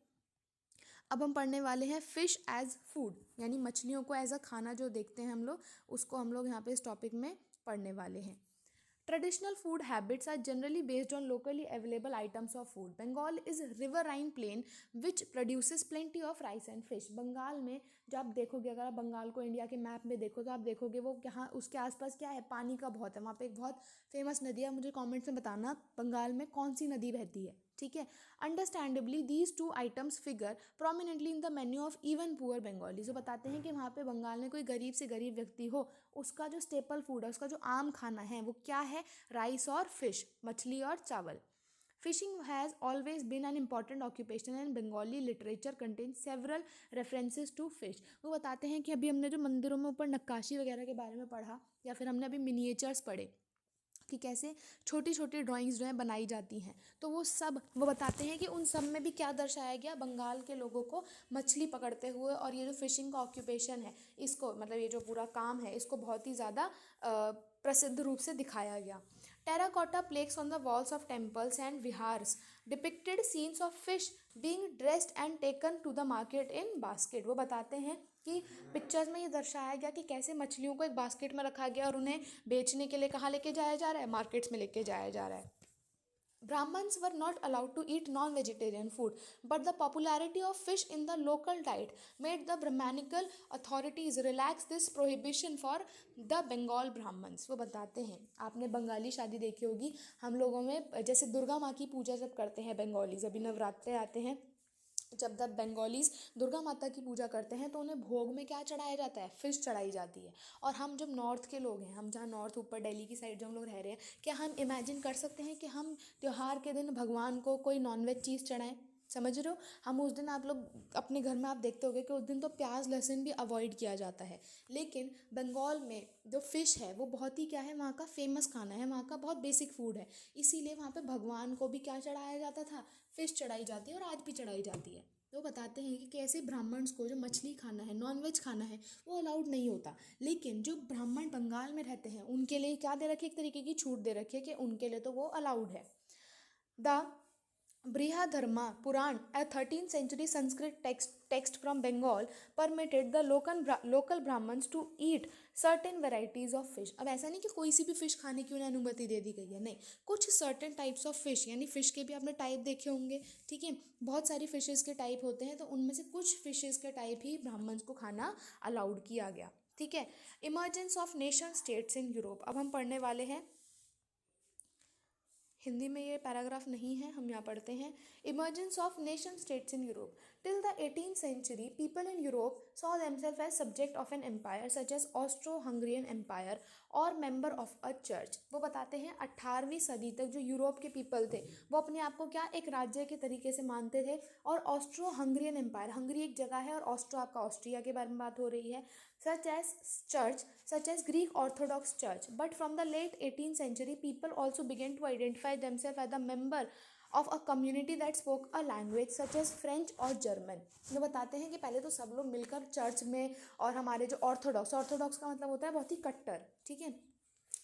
अब हम पढ़ने वाले हैं फिश एज फूड, यानी मछलियों को एज अ खाना जो देखते हैं हम लोग, उसको हम लोग यहाँ पे इस टॉपिक में पढ़ने वाले हैं। Traditional food habits are generally based on locally available items of food. Bengal is a riverine plain which produces plenty of rice and fish. Bengal में जब आप देखोगे, अगर आप बंगाल को इंडिया के मैप में देखो तो आप देखोगे वो यहाँ उसके आसपास क्या है, पानी का बहुत है। वहाँ पे एक बहुत फेमस नदी है, मुझे कमेंट्स में बताना बंगाल में कौन सी नदी बहती है, ठीक है। Understandably these two items figure prominently in the menu of even poor Bengali. जो बताते हैं कि वहाँ पे बंगाल में कोई गरीब से गरीब व्यक्ति हो, उसका जो स्टेपल फूड है, उसका जो आम खाना है वो क्या है, राइस और फिश, मछली और चावल। Fishing has always been an important occupation and Bengali literature contains several references to fish. वो बताते हैं कि अभी हमने जो मंदिरों में ऊपर नक्काशी वगैरह के बारे में पढ़ा, या फिर हमने अभी मिनिएचर्स पढ़े कि कैसे छोटी छोटी ड्राइंग्स जो हैं बनाई जाती हैं, तो वो बताते हैं कि उन सब में भी क्या दर्शाया गया, बंगाल के लोगों को मछली पकड़ते हुए, और ये जो फिशिंग का ऑक्यूपेशन है इसको, मतलब ये जो पूरा काम है इसको बहुत ही ज़्यादा प्रसिद्ध रूप से दिखाया गया। Terracotta plaques on the walls of temples and viharas depicted scenes of fish being dressed and taken to the market in basket. वो बताते हैं कि पिक्चर्स में ये दर्शाया गया कि कैसे मछलियों को एक बास्केट में रखा गया और उन्हें बेचने के लिए कहाँ लेके जाया जा रहा है, मार्केट्स में लेके जाया जा रहा है। Brahmins were not allowed to eat non-vegetarian food, but the popularity of fish in the local diet made the Brahmanical authorities relax this prohibition for the Bengal Brahmins। वो बताते हैं, आपने बंगाली शादी देखी होगी, हम लोगों में जैसे दुर्गा माँ की पूजा जब करते हैं बंगालीज, अभी नवरात्रे आते हैं, जब तक बंगालीज दुर्गा माता की पूजा करते हैं तो उन्हें भोग में क्या चढ़ाया जाता है, फिश चढ़ाई जाती है। और हम जब नॉर्थ के लोग हैं, हम जहाँ नॉर्थ ऊपर दिल्ली की साइड जो हम लोग रह रहे हैं, क्या हम इमेजिन कर सकते हैं कि हम त्यौहार के दिन भगवान को कोई नॉनवेज चीज़ चढ़ाएं, समझ रहे हो। हम उस दिन, आप लोग अपने घर में आप देखते होगे कि उस दिन तो प्याज लहसुन भी अवॉइड किया जाता है, लेकिन बंगाल में जो फ़िश है वो बहुत ही क्या है, वहाँ का फेमस खाना है, वहाँ का बहुत बेसिक फूड है, इसीलिए वहाँ पे भगवान को भी क्या चढ़ाया जाता था, फ़िश चढ़ाई जाती है और आज भी चढ़ाई जाती है। तो बताते हैं कि कैसे ब्राह्मण्स को जो मछली खाना है, नॉनवेज खाना है, वो अलाउड नहीं होता, लेकिन जो ब्राह्मण बंगाल में रहते हैं उनके लिए क्या दे रखी है, एक तरीके की छूट दे रखी है कि उनके लिए तो वो अलाउड है। The Brihadharma Puran, a 13th century Sanskrit text from Bengal, permitted the local Brahmins to eat certain varieties of fish. अब ऐसा नहीं कि कोई सी भी फिश खाने की उन्हें अनुमति दे दी गई है, नहीं, कुछ सर्टेन टाइप्स ऑफ फिश, यानी फिश के भी आपने टाइप देखे होंगे, ठीक है, बहुत सारी फिशेस के टाइप होते हैं, तो उनमें से कुछ फिशेस के टाइप ही ब्राह्मण्स को खाना अलाउड किया गया, ठीक है। Emergence of nation states in Europe, अब हम पढ़ने वाले हैं, हिंदी में ये पैराग्राफ नहीं है, हम यहाँ पढ़ते हैं। Emergence of nation states in Europe, till the 18th century people in Europe saw themselves as subject of an empire such as Austro-Hungarian Empire और मेंबर ऑफ अ चर्च। वो बताते हैं 18वीं सदी तक जो यूरोप के पीपल थे वो अपने आप को क्या एक राज्य के तरीके से मानते थे, और ऑस्ट्रो हंगरियन एम्पायर, हंगरी एक जगह है और ऑस्ट्रो आपका ऑस्ट्रिया के बारे में बात हो रही है, such as church, such as Greek Orthodox Church. But from the late 18th century, people also began to identify themselves as a member of a community that spoke a language such as French और German. ये बताते हैं कि पहले तो सब लोग मिलकर चर्च में, और हमारे जो ऑर्थोडॉक्स, ऑर्थोडॉक्स का मतलब होता है बहुत ही कट्टर, ठीक है,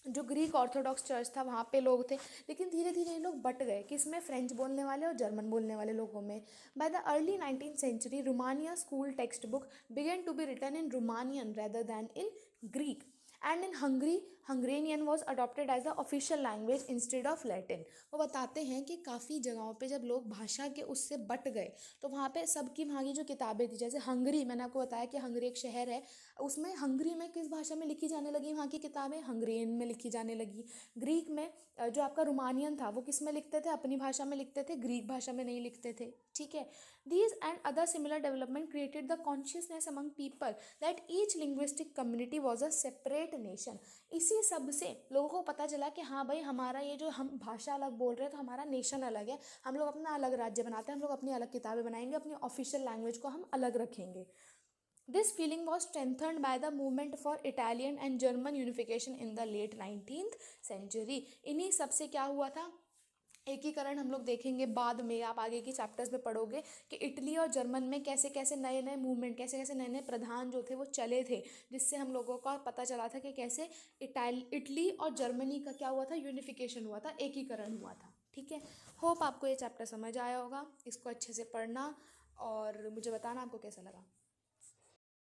जो ग्रीक ऑर्थोडॉक्स चर्च था वहाँ पे लोग थे, लेकिन धीरे धीरे ये लोग बट गए किसमें, फ्रेंच बोलने वाले और जर्मन बोलने वाले लोगों में। By the early 19th century Romania school text book began to be written in Romanian rather than in Greek, and in Hungary Hungarian was adopted as the official language instead of Latin. वो बताते हैं कि काफ़ी जगहों पे जब लोग भाषा के उससे बट गए तो वहाँ पे सबकी वहाँ की जो किताबें थी, जैसे हंगरी, मैंने आपको बताया कि हंगरी एक शहर है, उसमें हंगरी में किस भाषा में लिखी जाने लगी, वहाँ की किताबें हंगरेन में लिखी जाने लगी। ग्रीक में जो आपका रोमानियन था वो किस में लिखते थे, अपनी भाषा में लिखते थे, ग्रीक भाषा में नहीं लिखते थे, ठीक है। These and other similar development created the consciousness among people that each linguistic community was a separate nation. इसी सब से लोगों को पता चला कि हाँ भाई, हमारा ये जो हम भाषा अलग बोल रहे हैं तो हमारा नेशन अलग है, हम लोग अपना अलग राज्य बनाते हैं, हम लोग अपनी अलग किताबें बनाएंगे, अपनी ऑफिशियल लैंग्वेज को हम अलग रखेंगे। This feeling was strengthened by the movement for Italian and German unification in the late 19th century। इन्हीं सब से क्या हुआ था, एकीकरण हम लोग देखेंगे बाद में, आप आगे की चैप्टर्स में पढ़ोगे कि इटली और जर्मन में कैसे कैसे नए नए मूवमेंट, कैसे कैसे नए नए प्रधान जो थे वो चले थे, जिससे हम लोगों का पता चला था कि कैसे इटली और जर्मनी का क्या हुआ था, यूनिफिकेशन हुआ था, एकीकरण हुआ था, ठीक है। होप आपको ये चैप्टर समझ आया होगा, इसको अच्छे से पढ़ना और मुझे बताना आपको कैसा लगा।